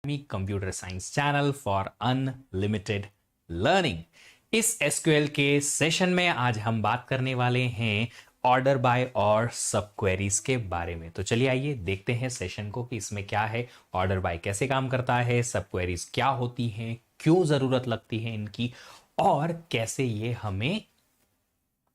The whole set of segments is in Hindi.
Computer science channel for unlimited learning. इस एसक्यूएल के सेशन में आज हम बात करने वाले हैं ऑर्डर बाय और सब क्वेरीज के बारे में। तो चलिए आइए देखते हैं सेशन को कि इसमें क्या है, ऑर्डर बाय कैसे काम करता है, सब क्वेरीज क्या होती हैं, क्यों जरूरत लगती है इनकी और कैसे ये हमें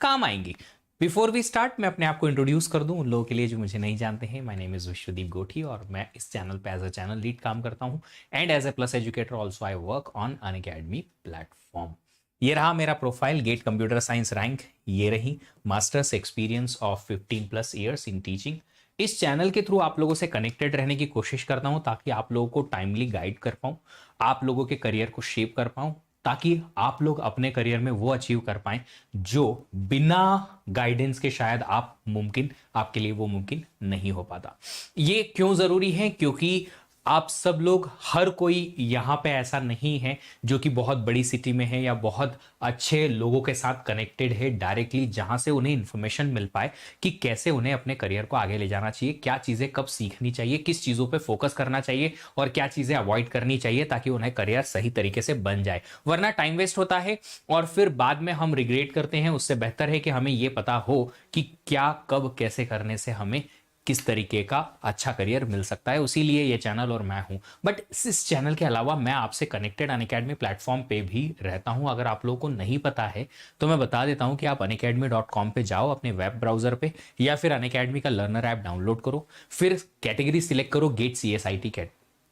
काम आएंगी। बिफोर वी स्टार्ट मैं अपने आप को इंट्रोड्यूस कर दूं उन लोगों के लिए जो मुझे नहीं जानते हैं। माय नेम इज विश्वदीप गोठी और मैं इस चैनल पे एज अ चैनल लीड काम करता हूं and as a plus educator also I work on Unacademy platform. ये रहा मेरा profile, GATE computer science rank, ये रही masters experience of 15 plus years in teaching. इस चैनल के थ्रू आप लोगों से कनेक्टेड रहने की कोशिश करता हूं ताकि आप लोगों को टाइमली गाइड कर पाऊं, आप लोगों के करियर को शेप कर पाऊं, ताकि आप लोग अपने करियर में वो अचीव कर पाएं जो बिना गाइडेंस के शायद आपके लिए वो मुमकिन नहीं हो पाता। ये क्यों जरूरी है? क्योंकि आप सब लोग, हर कोई यहाँ पे ऐसा नहीं है जो कि बहुत बड़ी सिटी में है या बहुत अच्छे लोगों के साथ कनेक्टेड है डायरेक्टली, जहां से उन्हें इंफॉर्मेशन मिल पाए कि कैसे उन्हें अपने करियर को आगे ले जाना चाहिए, क्या चीजें कब सीखनी चाहिए, किस चीजों पे फोकस करना चाहिए और क्या चीजें अवॉइड करनी चाहिए ताकि उन्हें करियर सही तरीके से बन जाए। वरना टाइम वेस्ट होता है और फिर बाद में हम रिग्रेट करते हैं। उससे बेहतर है कि हमें यह पता हो कि क्या कब कैसे करने से हमें किस तरीके का अच्छा करियर मिल सकता है। उसीलिए ये चैनल और मैं हूं। बट इस चैनल के अलावा मैं आपसे कनेक्टेड अनअकैडमी प्लेटफॉर्म पे भी रहता हूं। अगर आप लोगों को नहीं पता है तो मैं बता देता हूं कि आप unacademy.com पे जाओ अपने वेब ब्राउजर पे, या फिर अनअकैडमी का लर्नर ऐप डाउनलोड करो, फिर कैटेगरी सिलेक्ट करो गेट CSIT कैट,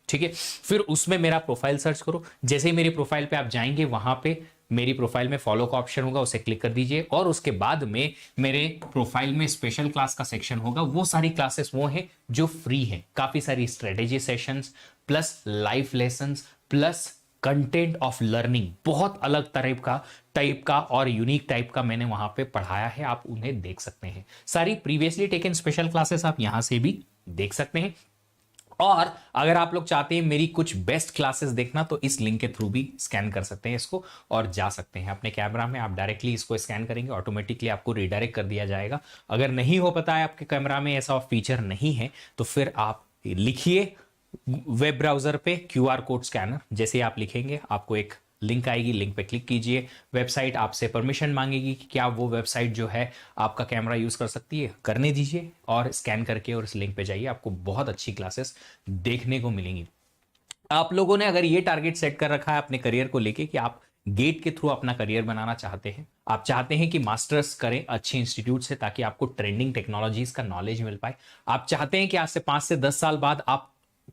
ठीक है। फिर उसमें मेरा प्रोफाइल सर्च करो। जैसे ही मेरी प्रोफाइल पे आप जाएंगे वहां पे मेरी प्रोफाइल में फॉलो का ऑप्शन होगा, उसे क्लिक कर दीजिए और उसके बाद में मेरे प्रोफाइल में स्पेशल क्लास का सेक्शन होगा। वो सारी क्लासेस वो हैं जो फ्री हैं, काफी सारी strategy sessions plus life lessons plus content of learning, बहुत अलग टाइप का और यूनिक टाइप का मैंने वहां पे पढ़ाया है। आप उन्हें देख सकते हैं। सारी प्रीवियसली टेकन स्पेशल क्लासेस आप यहां से भी देख सकते हैं। और अगर आप लोग चाहते हैं मेरी कुछ बेस्ट क्लासेस देखना तो इस लिंक के थ्रू भी स्कैन कर सकते हैं इसको और जा सकते हैं अपने कैमरा में। आप डायरेक्टली इसको स्कैन करेंगे, ऑटोमेटिकली आपको रिडायरेक्ट कर दिया जाएगा। अगर नहीं हो पता है आपके कैमरा में ऐसा फीचर नहीं है तो फिर आप लिखिए वेब ब्राउजर पे QR कोड स्कैनर। जैसे आप लिखेंगे आपको एक लिंक आएगी, लिंक पे क्लिक कीजिए। वेबसाइट आपसे परमिशन मांगेगी कि क्या वो वेबसाइट जो है आपका कैमरा यूज कर सकती है, करने दीजिए और स्कैन करके और इस लिंक पे जाइए। आपको बहुत अच्छी क्लासेस देखने को मिलेंगी। आप लोगों ने अगर ये टारगेट सेट कर रखा है अपने करियर को लेके कि आप गेट के थ्रू अपना करियर बनाना चाहते हैं, आप चाहते हैं कि मास्टर्स करें अच्छे इंस्टीट्यूट से ताकि आपको ट्रेंडिंग टेक्नोलॉजीज का नॉलेज मिल पाए, आप चाहते हैं कि आज से 5 से 10 साल बाद आप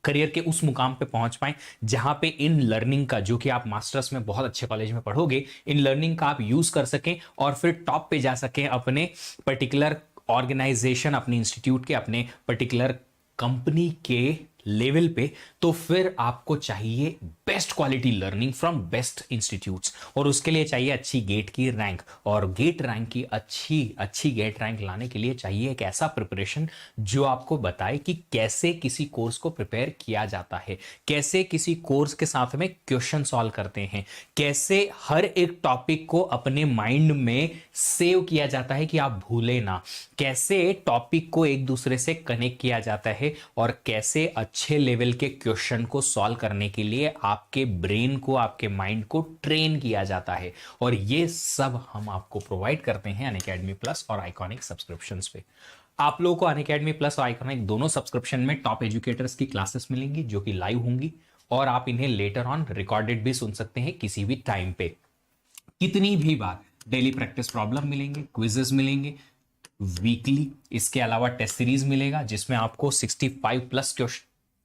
करियर के उस मुकाम पे पहुंच पाएं जहां पे इन लर्निंग का, जो कि आप मास्टर्स में बहुत अच्छे कॉलेज में पढ़ोगे, इन लर्निंग का आप यूज कर सकें और फिर टॉप पे जा सकें अपने पर्टिकुलर ऑर्गेनाइजेशन, अपने इंस्टीट्यूट के, अपने पर्टिकुलर कंपनी के लेवल पे, तो फिर आपको चाहिए best quality learning from best institutes और उसके लिए चाहिए अच्छी गेट की रैंक। और गेट रैंक की अच्छी गेट रैंक लाने के लिए चाहिए एक ऐसा प्रिपरेशन जो आपको बताए कि कैसे किसी कोर्स को प्रिपेयर किया जाता है, कैसे किसी कोर्स के साथ में क्वेश्चन सॉल्व करते हैं, कैसे हर एक टॉपिक को अपने माइंड में सेव किया जाता है कि आप भूले ना, कैसे टॉपिक को एक दूसरे से कनेक्ट किया जाता है और कैसे अच्छे लेवल के क्वेश्चन को सॉल्व करने के लिए आपके ब्रेन को, आपके माइंड को ट्रेन किया जाता है। और ये सब हम आपको प्रोवाइड करते हैं अनअकैडमी प्लस और आइकॉनिक सब्सक्रिप्शंस पे। आप लोगों को अनअकैडमी प्लस और आइकॉनिक दोनों सब्सक्रिप्शन में टॉप एजुकेटर्स की क्लासेस मिलेंगी जो कि लाइव होंगी और आप इन्हें लेटर ऑन रिकॉर्डेड भी सुन सकते हैं किसी भी टाइम पे, कितनी भी बार। डेली प्रैक्टिस प्रॉब्लम मिलेंगे, क्विजेस मिलेंगे वीकली। इसके अलावा टेस्ट सीरीज मिलेगा जिसमें आपको 65 प्लस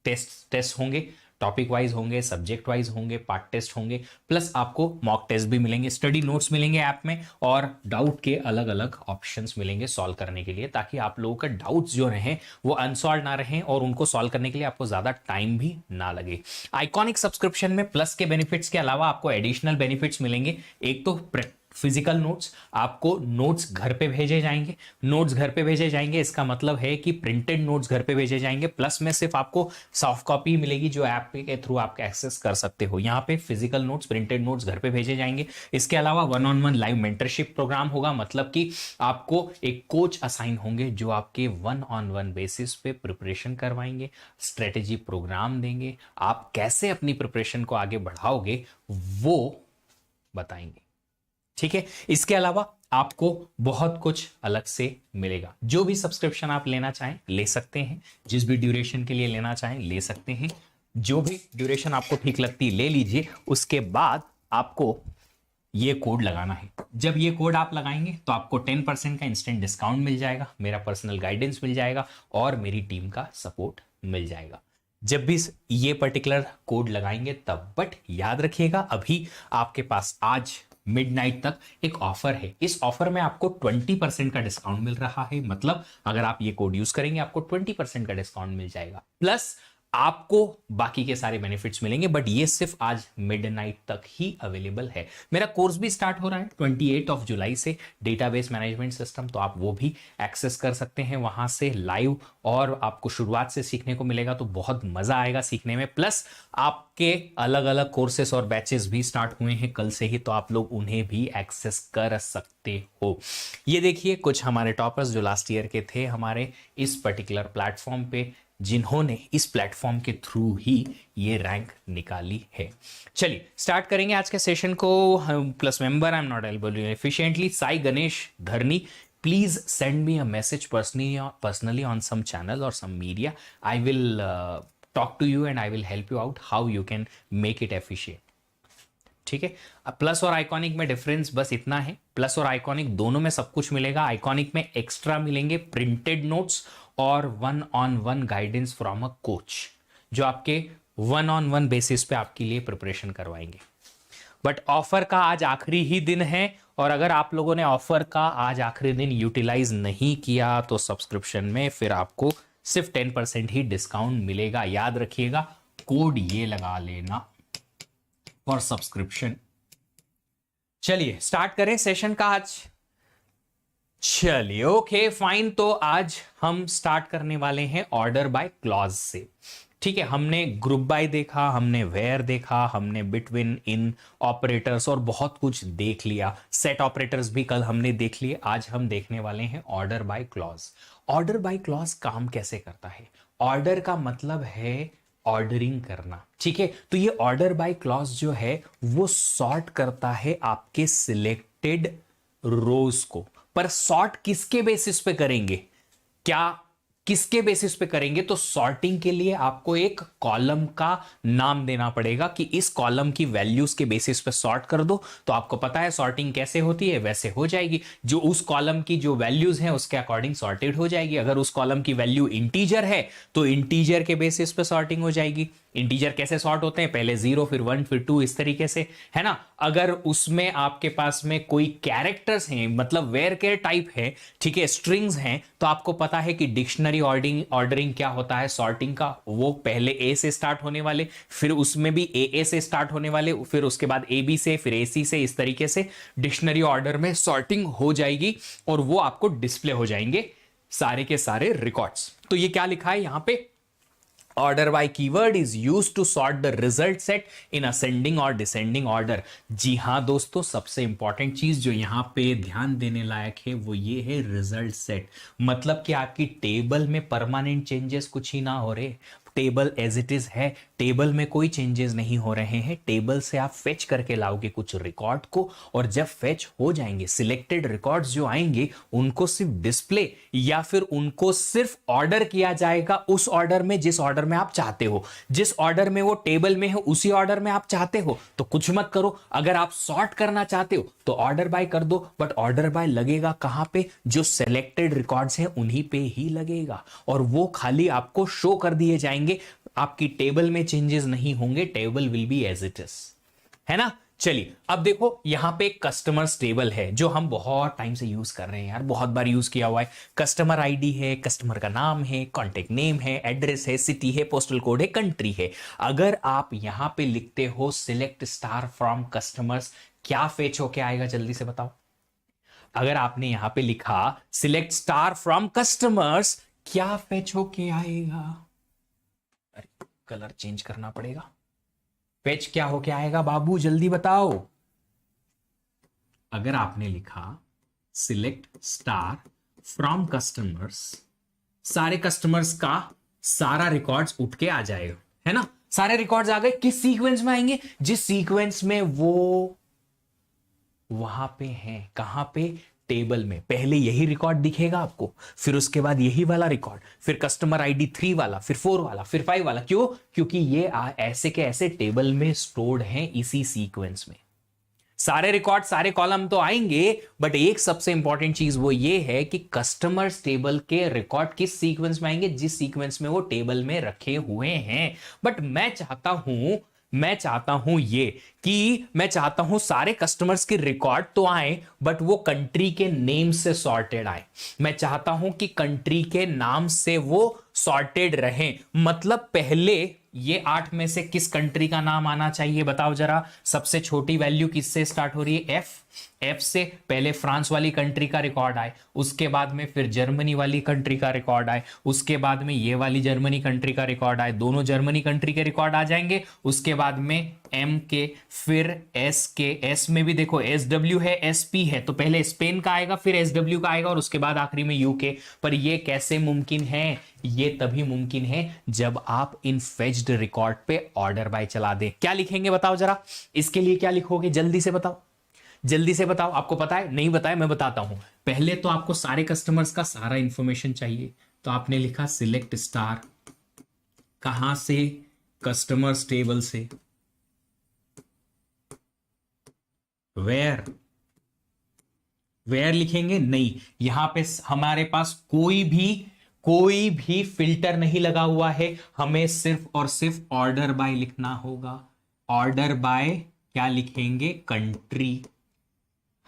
टेस्ट होंगे, टॉपिक वाइज होंगे, सब्जेक्ट वाइज होंगे, पार्ट टेस्ट होंगे, प्लस आपको मॉक टेस्ट भी मिलेंगे, स्टडी नोट्स मिलेंगे ऐप में और डाउट के अलग अलग ऑप्शंस मिलेंगे सॉल्व करने के लिए, ताकि आप लोगों का डाउट्स जो रहें वो अनसॉल्व ना रहें और उनको सॉल्व करने के लिए आपको ज्यादा टाइम भी ना लगे। आइकॉनिक सब्सक्रिप्शन में प्लस के बेनिफिट्स के अलावा आपको एडिशनल बेनिफिट्स मिलेंगे। एक तो फिजिकल नोट्स, आपको नोट्स घर पे भेजे जाएंगे। नोट्स घर पे भेजे जाएंगे इसका मतलब है कि प्रिंटेड नोट्स घर पे भेजे जाएंगे, प्लस में सिर्फ आपको सॉफ्ट कॉपी मिलेगी जो ऐप के थ्रू आप एक्सेस कर सकते हो। यहाँ पे फिजिकल नोट्स, प्रिंटेड नोट्स घर पे भेजे जाएंगे। इसके अलावा 1-on-1 लाइव मेंटरशिप प्रोग्राम होगा, मतलब कि आपको एक कोच असाइन होंगे जो आपके 1-on-1 बेसिस पे प्रिपरेशन करवाएंगे, स्ट्रेटेजी प्रोग्राम देंगे, आप कैसे अपनी प्रिपरेशन को आगे बढ़ाओगे वो बताएंगे। ठीक है, इसके अलावा आपको बहुत कुछ अलग से मिलेगा। जो भी सब्सक्रिप्शन आप लेना चाहें ले सकते हैं, जिस भी ड्यूरेशन के लिए लेना चाहें ले सकते हैं, जो भी ड्यूरेशन आपको ठीक लगती ले लीजिए। उसके बाद आपको ये कोड लगाना है। जब ये कोड आप लगाएंगे तो आपको 10% का इंस्टेंट डिस्काउंट मिल जाएगा, मेरा पर्सनल गाइडेंस मिल जाएगा और मेरी टीम का सपोर्ट मिल जाएगा जब भी ये पर्टिकुलर कोड लगाएंगे तब। बट याद रखिएगा अभी आपके पास आज मिडनाइट तक एक ऑफर है। इस ऑफर में आपको 20% का डिस्काउंट मिल रहा है, मतलब अगर आप ये कोड यूज करेंगे आपको 20% का डिस्काउंट मिल जाएगा, प्लस आपको बाकी के सारे बेनिफिट्स मिलेंगे। बट ये सिर्फ आज मिडनाइट तक ही अवेलेबल है। मेरा कोर्स भी स्टार्ट हो रहा है 28 जुलाई से, डेटाबेस मैनेजमेंट सिस्टम, तो आप वो भी एक्सेस कर सकते हैं वहां से लाइव, और आपको शुरुआत से सीखने को मिलेगा तो बहुत मजा आएगा सीखने में। प्लस आपके अलग अलग कोर्सेस और बैचेस भी स्टार्ट हुए हैं कल से ही, तो आप लोग उन्हें भी एक्सेस कर सकते हो। ये देखिए कुछ हमारे टॉपर्स जो लास्ट ईयर के थे हमारे इस पर्टिकुलर प्लेटफॉर्म पे, जिन्होंने इस प्लेटफॉर्म के थ्रू ही ये रैंक निकाली है। चलिए स्टार्ट करेंगे आज के सेशन को। Plus member I am not able efficiently, Sai Ganesh Dharani, please send me a message personally on some channel और some media. I will talk to you and I will help you out how you can make it efficient. ठीक है, प्लस और आइकॉनिक में डिफरेंस बस इतना है, प्लस और आइकॉनिक दोनों में सब कुछ मिलेगा। आइकॉनिक में एक्स्ट्रा मिलेंगे प्रिंटेड नोट्स और 1-on-1 guidance from a coach, जो आपके 1-on-1 बेसिस पे आपके लिए प्रिपरेशन करवाएंगे। बट ऑफर का आज आखिरी ही दिन है, और अगर आप लोगों ने ऑफर का आज आखिरी दिन यूटिलाइज नहीं किया तो सब्सक्रिप्शन में फिर आपको सिर्फ 10% ही डिस्काउंट मिलेगा। याद रखिएगा कोड ये लगा लेना फॉर सब्सक्रिप्शन। चलिए स्टार्ट करें सेशन का आज। चलिए ओके फाइन, तो आज हम स्टार्ट करने वाले हैं ऑर्डर बाय क्लॉज से। ठीक है, हमने ग्रुप बाय देखा, हमने वेयर देखा, हमने बिटवीन, इन, ऑपरेटर्स और बहुत कुछ देख लिया। सेट ऑपरेटर्स भी कल हमने देख लिए। आज हम देखने वाले हैं order by clause. Order by clause काम कैसे करता है? ऑर्डर का मतलब है ऑर्डरिंग करना। ठीक है, तो ये ऑर्डर बाय क्लॉज जो है वो सॉर्ट करता है आपके सिलेक्टेड रोज को। पर सॉर्ट किसके बेसिस पे करेंगे? क्या किसके बेसिस पे करेंगे? तो सॉर्टिंग के लिए आपको एक कॉलम का नाम देना पड़ेगा कि इस कॉलम की वैल्यूज के बेसिस पे सॉर्ट कर दो। तो आपको पता है सॉर्टिंग कैसे होती है, वैसे हो जाएगी। जो उस कॉलम की जो वैल्यूज हैं उसके अकॉर्डिंग सॉर्टेड हो जाएगी। अगर उस कॉलम की वैल्यू इंटीजर है तो इंटीजर के बेसिस पे सॉर्टिंग हो जाएगी। इंटीजर कैसे सॉर्ट होते हैं? पहले 0 फिर 1 फिर 2 इस तरीके से, है ना। अगर उसमें आपके पास में कोई कैरेक्टर्स हैं, मतलब वेयर केयर टाइप है, ठीक है, स्ट्रिंग्स हैं, तो आपको पता है कि डिक्शनरी ऑर्डरिंग क्या होता है सॉर्टिंग का। वो पहले ए से स्टार्ट होने वाले, फिर उसमें भी ए से स्टार्ट होने वाले, फिर उसके बाद ए बी से, फिर ए सी से, इस तरीके से डिक्शनरी ऑर्डर में सॉर्टिंग हो जाएगी और वो आपको डिस्प्ले हो जाएंगे सारे के सारे रिकॉर्ड्स। तो ये क्या लिखा है यहां पे? Order by keyword is used to sort the result set in ascending or descending order। जी हाँ दोस्तों, सबसे इंपॉर्टेंट चीज जो यहाँ पे ध्यान देने लायक है वो ये है रिजल्ट सेट। मतलब कि आपकी टेबल में परमानेंट चेंजेस कुछ ही ना हो रहे, टेबल एज इट इज है, टेबल में कोई चेंजेस नहीं हो रहे हैं। टेबल से आप फेच करके लाओगे कुछ रिकॉर्ड को, और जब फेच हो जाएंगे सिलेक्टेड रिकॉर्ड्स जो आएंगे उनको सिर्फ डिस्प्ले या फिर उनको सिर्फ ऑर्डर किया जाएगा उस ऑर्डर में जिस ऑर्डर में आप चाहते हो। जिस ऑर्डर में वो टेबल में है उसी ऑर्डर में आप चाहते हो तो कुछ मत करो। अगर आप सॉर्ट करना चाहते हो तो ऑर्डर बाय कर दो, बट ऑर्डर बाय लगेगा कहां पे? जो सिलेक्टेड रिकॉर्ड्स हैं उन्हीं पे ही लगेगा, और वो खाली आपको शो कर दिए जाएंगे। आपकी टेबल में चेंजेस नहीं होंगे, table will be as it is, है ना। चलिए अब देखो यहां पे कस्टमर्स टेबल है जो हम बहुत टाइम से यूज कर रहे हैं यार, बहुत बार यूज किया हुआ है। कस्टमर आईडी है, कस्टमर का नाम है, कॉन्टेक्ट नेम है, एड्रेस है, सिटी है, पोस्टल कोड है, कंट्री है। अगर आप यहां पे लिखते हो सिलेक्ट स्टार फ्रॉम कस्टमर्स क्या फेच होके आएगा जल्दी से बताओ। अगर आपने यहां पे लिखा सिलेक्ट स्टार फ्रॉम कस्टमर्स, क्या फेच होके आएगा? अरे कलर चेंज करना पड़ेगा। फेच क्या होके आएगा बाबू, जल्दी बताओ। अगर आपने लिखा सिलेक्ट स्टार फ्रॉम कस्टमर्स, सारे कस्टमर्स का सारा रिकॉर्ड्स उठ के आ जाएगा, है ना। सारे रिकॉर्ड्स आ गए, किस सीक्वेंस में आएंगे? जिस सीक्वेंस में वो वहां पे हैं। कहां पे? टेबल में। पहले यही रिकॉर्ड दिखेगा आपको, फिर उसके बाद यही वाला रिकॉर्ड, फिर कस्टमर आईडी 3 वाला, फिर 4 वाला, फिर 5 वाला। क्यों? क्योंकि ये ऐसे के ऐसे टेबल में स्टोर्ड हैं इसी सीक्वेंस में। सारे रिकॉर्ड सारे कॉलम तो आएंगे, बट एक सबसे इंपॉर्टेंट चीज वो ये है कि कस्टमर्स टेबल के रिकॉर्ड किस सीक्वेंस में आएंगे? जिस सीक्वेंस में वो टेबल में रखे हुए हैं। बट मैं चाहता हूं ये कि मैं चाहता हूं सारे कस्टमर्स के रिकॉर्ड तो आए, बट वो कंट्री के नेम से सॉर्टेड आए। मैं चाहता हूं कि कंट्री के नाम से वो सॉर्टेड रहे। मतलब पहले ये 8 में से किस कंट्री का नाम आना चाहिए बताओ जरा। सबसे छोटी वैल्यू किससे स्टार्ट हो रही है? एफ से। पहले फ्रांस वाली कंट्री का रिकॉर्ड आए, उसके बाद में फिर जर्मनी वाली कंट्री का रिकॉर्ड आए, उसके बाद में ये वाली जर्मनी कंट्री का रिकॉर्ड आए, दोनों जर्मनी कंट्री के रिकॉर्ड आ जाएंगे। उसके बाद में एम के, फिर एस के। एस में भी देखो एस डब्ल्यू है, एस पी है, तो पहले स्पेन का आएगा, फिर एस डब्ल्यू का आएगा, और उसके बाद आखिरी में यूके। पर ये कैसे मुमकिन है? ये तभी मुमकिन है जब आप इन फेच्ड रिकॉर्ड पे ऑर्डर बाय चला दें। क्या लिखेंगे बताओ जरा, इसके लिए क्या लिखोगे? जल्दी से बताओ, जल्दी से बताओ। आपको पता है? नहीं बताया, मैं बताता हूं। पहले तो आपको सारे कस्टमर्स का सारा इंफॉर्मेशन चाहिए, तो आपने लिखा सिलेक्ट स्टार। कहां से? कस्टमर्स टेबल से। वेयर लिखेंगे? नहीं, यहां पे हमारे पास कोई भी फिल्टर नहीं लगा हुआ है। हमें सिर्फ और सिर्फ ऑर्डर बाय लिखना होगा। ऑर्डर बाय क्या लिखेंगे? कंट्री,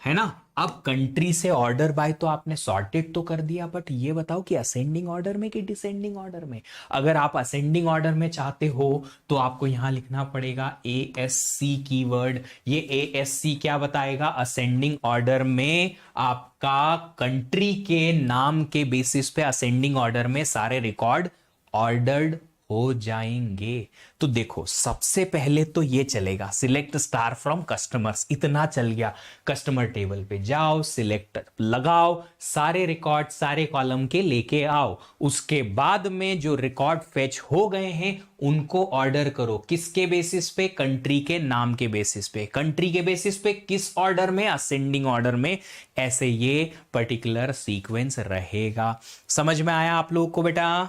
है ना। अब कंट्री से ऑर्डर बाय तो आपने सॉर्टेड तो कर दिया, बट ये बताओ कि असेंडिंग ऑर्डर में कि डिसेंडिंग ऑर्डर में। अगर आप असेंडिंग ऑर्डर में चाहते हो तो आपको यहां लिखना पड़ेगा ASC कीवर्ड। ये ASC क्या बताएगा? असेंडिंग ऑर्डर में आपका कंट्री के नाम के बेसिस पे असेंडिंग ऑर्डर में सारे रिकॉर्ड ऑर्डर्ड हो जाएंगे। तो देखो, सबसे पहले तो ये चलेगा सिलेक्ट स्टार फ्रॉम कस्टमर्स, इतना चल गया। कस्टमर टेबल पे जाओ, सिलेक्ट लगाओ, सारे रिकॉर्ड सारे कॉलम के लेके आओ। उसके बाद में जो रिकॉर्ड फेच हो गए हैं उनको ऑर्डर करो। किसके बेसिस पे? कंट्री के नाम के बेसिस पे। कंट्री के बेसिस पे किस ऑर्डर में? असेंडिंग ऑर्डर में। ऐसे ये पर्टिकुलर सीक्वेंस रहेगा। समझ में आया आप लोगों को बेटा?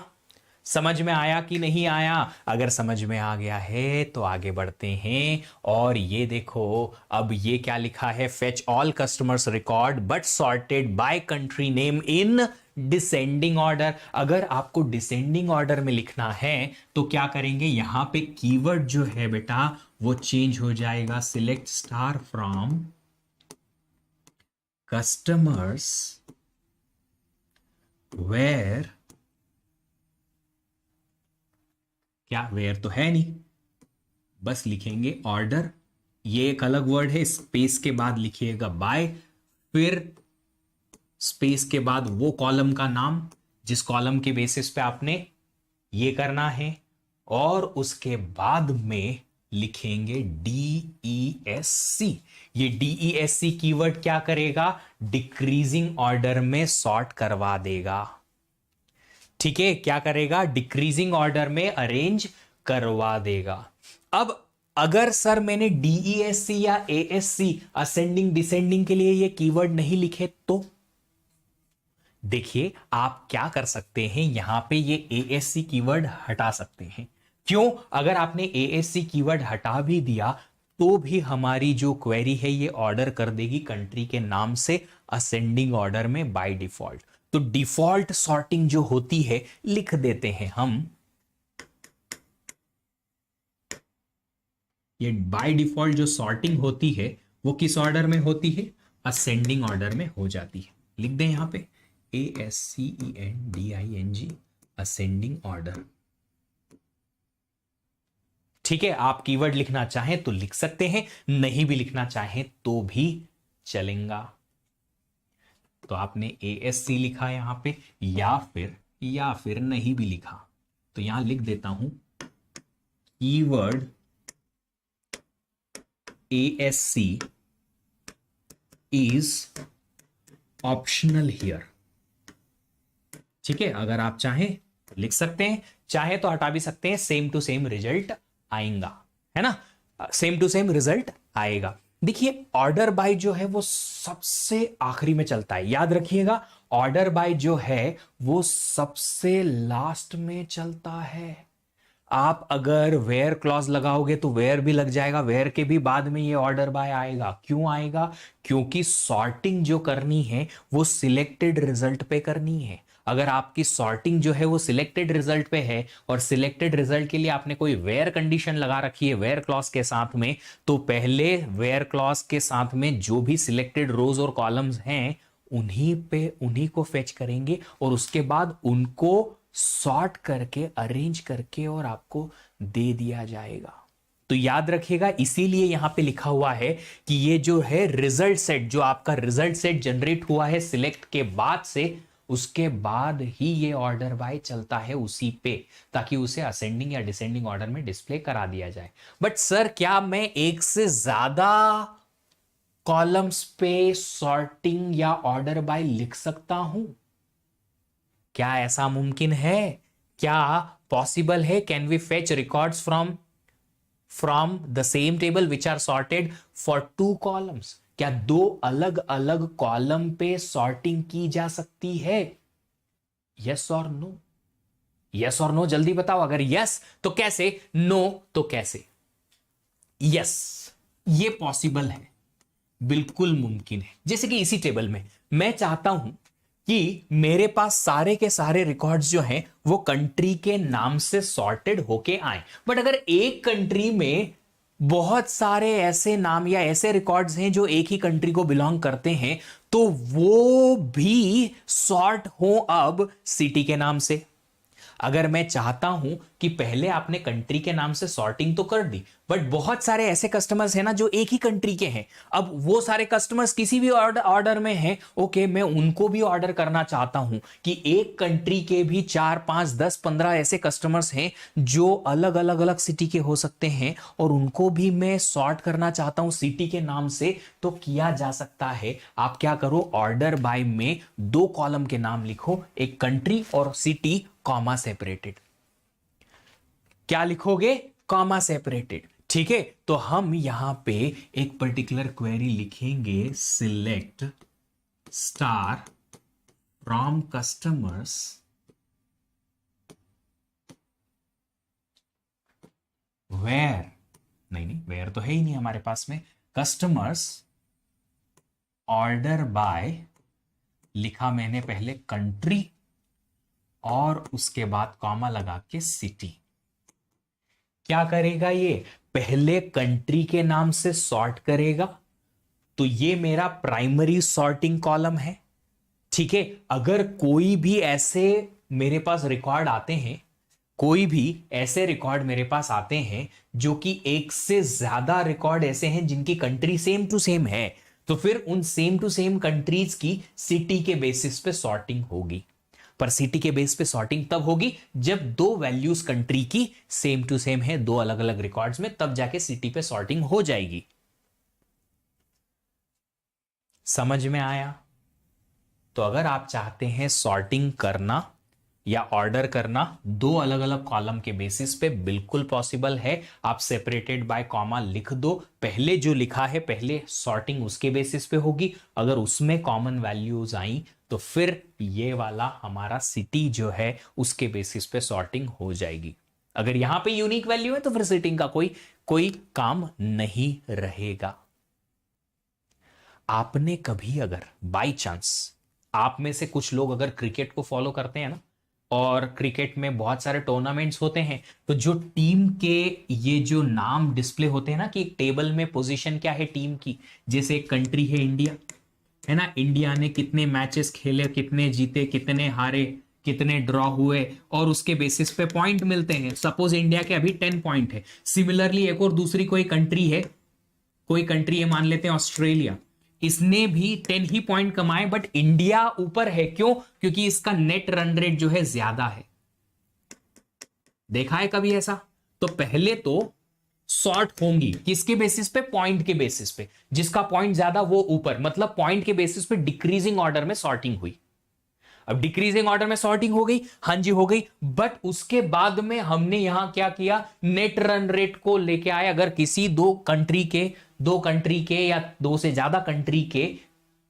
समझ में आया कि नहीं आया? अगर समझ में आ गया है तो आगे बढ़ते हैं। और ये देखो, अब ये क्या लिखा है? Fetch all customers record but sorted by country name in descending order. अगर आपको डिसेंडिंग ऑर्डर में लिखना है तो क्या करेंगे? यहां पे कीवर्ड जो है बेटा वो चेंज हो जाएगा। Select star from customers where, क्या वेयर तो है नहीं, बस लिखेंगे ऑर्डर। ये एक अलग वर्ड है, स्पेस के बाद लिखिएगा बाय, फिर स्पेस के बाद वो कॉलम का नाम जिस कॉलम के बेसिस पे आपने ये करना है, और उसके बाद में लिखेंगे DESC। ये DESC कीवर्ड क्या करेगा? डिक्रीजिंग ऑर्डर में सॉर्ट करवा देगा। ठीक है, क्या करेगा? डिक्रीजिंग ऑर्डर में अरेंज करवा देगा। अब अगर सर मैंने DESC या ASC असेंडिंग डिसेंडिंग के लिए ये कीवर्ड नहीं लिखे तो देखिए आप क्या कर सकते हैं, यहां पे ये ASC कीवर्ड हटा सकते हैं। क्यों? अगर आपने ASC कीवर्ड हटा भी दिया तो भी हमारी जो क्वेरी है ये ऑर्डर कर देगी कंट्री के नाम से असेंडिंग ऑर्डर में बाय डिफॉल्ट। तो डिफॉल्ट सॉर्टिंग जो होती है लिख देते हैं हम, ये बाय डिफॉल्ट जो सॉर्टिंग होती है वो किस ऑर्डर में होती है? असेंडिंग ऑर्डर में हो जाती है। लिख दें यहां पे ASCENDING, असेंडिंग ऑर्डर। ठीक है, आप कीवर्ड लिखना चाहें तो लिख सकते हैं, नहीं भी लिखना चाहें तो भी चलेगा। तो आपने ASC लिखा यहां पे, या फिर नहीं भी लिखा तो यहां लिख देता हूं keyword ASC is optional here. ठीक है, अगर आप चाहें तो लिख सकते हैं, चाहे तो हटा भी सकते हैं, सेम टू सेम रिजल्ट आएगा, है ना, सेम टू सेम रिजल्ट आएगा। देखिए ऑर्डर बाय जो है वो सबसे आखिरी में चलता है, याद रखिएगा, ऑर्डर बाय जो है वो सबसे लास्ट में चलता है। आप अगर वेयर क्लॉज लगाओगे तो वेयर भी लग जाएगा, वेयर के भी बाद में ये ऑर्डर बाय आएगा। क्यों आएगा? क्योंकि सॉर्टिंग जो करनी है वो सिलेक्टेड रिजल्ट पे करनी है। अगर आपकी सॉर्टिंग जो है वो सिलेक्टेड रिजल्ट पे है और सिलेक्टेड रिजल्ट के लिए आपने कोई वेयर कंडीशन लगा रखी है वेयर क्लॉज के साथ में, तो पहले वेयर क्लॉज के साथ में जो भी सिलेक्टेड रोज और कॉलम्स हैं उन्हीं को फेच करेंगे और उसके बाद उनको सॉर्ट करके अरेंज करके और आपको दे दिया जाएगा। तो याद रखिएगा, इसीलिए यहां पे लिखा हुआ है कि ये जो है रिजल्ट सेट, जो आपका रिजल्ट सेट जनरेट हुआ है सिलेक्ट के बाद से, उसके बाद ही ये ऑर्डर बाय चलता है उसी पे, ताकि उसे असेंडिंग या डिसेंडिंग ऑर्डर में डिस्प्ले करा दिया जाए। बट सर क्या मैं एक से ज्यादा कॉलम्स पे सॉर्टिंग या ऑर्डर बाय लिख सकता हूं? क्या ऐसा मुमकिन है? क्या पॉसिबल है? Can we fetch records from the same table which are sorted for 2 columns? क्या 2 अलग अलग कॉलम पे सॉर्टिंग की जा सकती है? यस और नो? यस और नो जल्दी बताओ। अगर यस तो कैसे, नो तो कैसे? यस, ये पॉसिबल है, बिल्कुल मुमकिन है। जैसे कि इसी टेबल में मैं चाहता हूं कि मेरे पास सारे के सारे रिकॉर्ड्स जो हैं वो कंट्री के नाम से सॉर्टेड होके आए, बट अगर एक कंट्री में बहुत सारे ऐसे नाम या ऐसे रिकॉर्ड्स हैं जो एक ही कंट्री को बिलोंग करते हैं, तो वो भी सॉर्ट हो अब सिटी के नाम से। अगर मैं चाहता हूं कि पहले आपने कंट्री के नाम से सॉर्टिंग तो कर दी, बट बहुत सारे ऐसे कस्टमर्स हैं ना जो एक ही कंट्री के हैं, अब वो सारे कस्टमर्स किसी भी ऑर्डर में हैं, ओके मैं उनको भी ऑर्डर करना चाहता हूं कि एक कंट्री के भी 4, 5, 10, 15 ऐसे कस्टमर्स हैं जो अलग अलग अलग सिटी के हो सकते हैं और उनको भी मैं सॉर्ट करना चाहता हूं सिटी के नाम से, तो किया जा सकता है। आप क्या करो, ऑर्डर बाय में 2 कॉलम के नाम लिखो, एक कंट्री और सिटी, कॉमा सेपरेटेड। क्या लिखोगे? Comma separated. ठीक है, तो हम यहां पे एक पर्टिकुलर क्वेरी लिखेंगे, select star from customers where, नहीं वेयर तो है ही नहीं हमारे पास में, कस्टमर्स ऑर्डर बाय, लिखा मैंने पहले कंट्री और उसके बाद कॉमा लगा के सिटी। क्या करेगा ये? पहले कंट्री के नाम से सॉर्ट करेगा, तो ये मेरा प्राइमरी सॉर्टिंग कॉलम है। ठीक है, अगर कोई भी ऐसे मेरे पास रिकॉर्ड आते हैं, कोई भी ऐसे रिकॉर्ड मेरे पास आते हैं जो कि एक से ज्यादा रिकॉर्ड ऐसे हैं जिनकी कंट्री सेम टू सेम है, तो फिर उन सेम टू सेम कंट्रीज की सिटी के बेसिस पे सॉर्टिंग होगी। पर सिटी के बेस पे सॉर्टिंग तब होगी जब 2 वैल्यूज कंट्री की सेम टू सेम है 2 अलग अलग रिकॉर्ड्स में, तब जाके सिटी पे सॉर्टिंग हो जाएगी। समझ में आया? तो अगर आप चाहते हैं सॉर्टिंग करना या ऑर्डर करना 2 अलग अलग कॉलम के बेसिस पे, बिल्कुल पॉसिबल है। आप सेपरेटेड बाय कॉमा लिख दो, पहले जो लिखा है पहले सॉर्टिंग उसके बेसिस पे होगी, अगर उसमें कॉमन वैल्यूज आई तो फिर ये वाला हमारा सिटी जो है उसके बेसिस पे सॉर्टिंग हो जाएगी। अगर यहां पे यूनिक वैल्यू है तो फिर सिटिंग का कोई काम नहीं रहेगा। आपने कभी अगर बाय चांस, आप में से कुछ लोग अगर क्रिकेट को फॉलो करते हैं ना, और क्रिकेट में बहुत सारे टूर्नामेंट्स होते हैं, तो जो टीम के ये जो नाम डिस्प्ले होते हैं ना कि टेबल में पोजीशन क्या है टीम की, जैसे एक कंट्री है इंडिया, है ना, इंडिया ने कितने मैचेस खेले, कितने जीते, कितने हारे, कितने ड्रॉ हुए और उसके बेसिस पे पॉइंट मिलते हैं। सपोज इंडिया के अभी 10 पॉइंट है। सिमिलरली एक और दूसरी कोई कंट्री है, मान लेते हैं ऑस्ट्रेलिया, इसने भी 10 ही पॉइंट कमाए, बट इंडिया ऊपर है। क्यों? क्योंकि इसका नेट रन रेट जो है ज्यादा है। देखा है कभी ऐसा? तो पहले तो सॉर्ट होंगी किसके बेसिस पे? पॉइंट के बेसिस पे। जिसका पॉइंट ज्यादा वो ऊपर, मतलब पॉइंट के बेसिस पे डिक्रीजिंग ऑर्डर में सॉर्टिंग हुई। अब डिक्रीजिंग ऑर्डर में सॉर्टिंग हो गई, हाँ जी हो गई, बट उसके बाद में हमने यहां क्या किया? नेट रन रेट को लेके आए। अगर किसी दो कंट्री के या दो से ज्यादा कंट्री के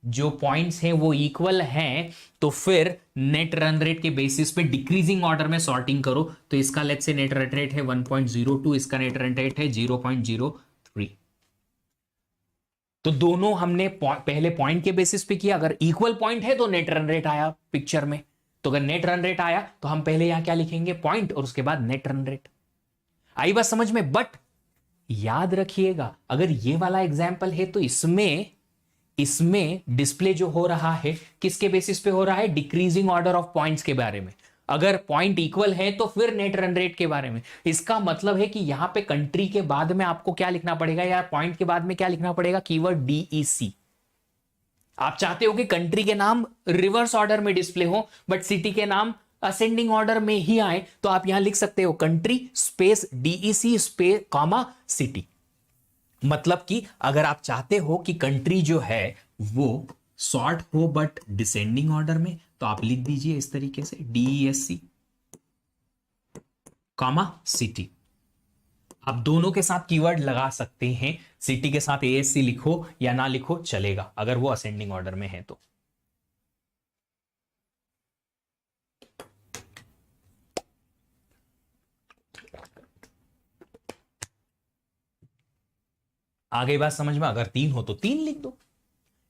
जो पॉइंट्स हैं वो इक्वल हैं, तो फिर नेट रन रेट के बेसिस पे डिक्रीजिंग ऑर्डर में सॉर्टिंग करो। तो इसका let's say net run rate है 1.02, इसका नेट रन रेट है 0.03। तो दोनों हमने पहले पॉइंट के बेसिस पे किया। अगर इक्वल पॉइंट है तो नेट रन रेट आया पिक्चर में। तो अगर नेट रन रेट आया तो हम पहले यहां क्या लिखेंगे? पॉइंट, और उसके बाद नेट रन रेट। आई बात समझ में? बट याद रखिएगा, अगर ये वाला एग्जाम्पल है तो इसमें डिस्प्ले जो हो रहा है किसके बेसिस पे हो रहा है? डिक्रीजिंग ऑर्डर ऑफ पॉइंट्स के बारे में। अगर पॉइंट इक्वल है तो फिर नेट रन रेट के बारे में। इसका मतलब है कि यहां पे कंट्री के बाद में आपको क्या लिखना पड़ेगा यार? पॉइंट के बाद में क्या लिखना पड़ेगा? Keyword DEC। आप चाहते हो कि कंट्री के नाम रिवर्स ऑर्डर में डिस्प्ले हो, बट सिटी के नाम असेंडिंग ऑर्डर में ही आए, तो आप यहां लिख सकते हो country space DEC space comma city. मतलब कि अगर आप चाहते हो कि कंट्री जो है वो सॉर्ट हो बट डिसेंडिंग ऑर्डर में, तो आप लिख दीजिए इस तरीके से DESC कॉमा सिटी। आप दोनों के साथ कीवर्ड लगा सकते हैं। सिटी के साथ ASC लिखो या ना लिखो चलेगा, अगर वो असेंडिंग ऑर्डर में है तो। आगे बात समझ में? अगर 3 हो तो 3 लिख दो।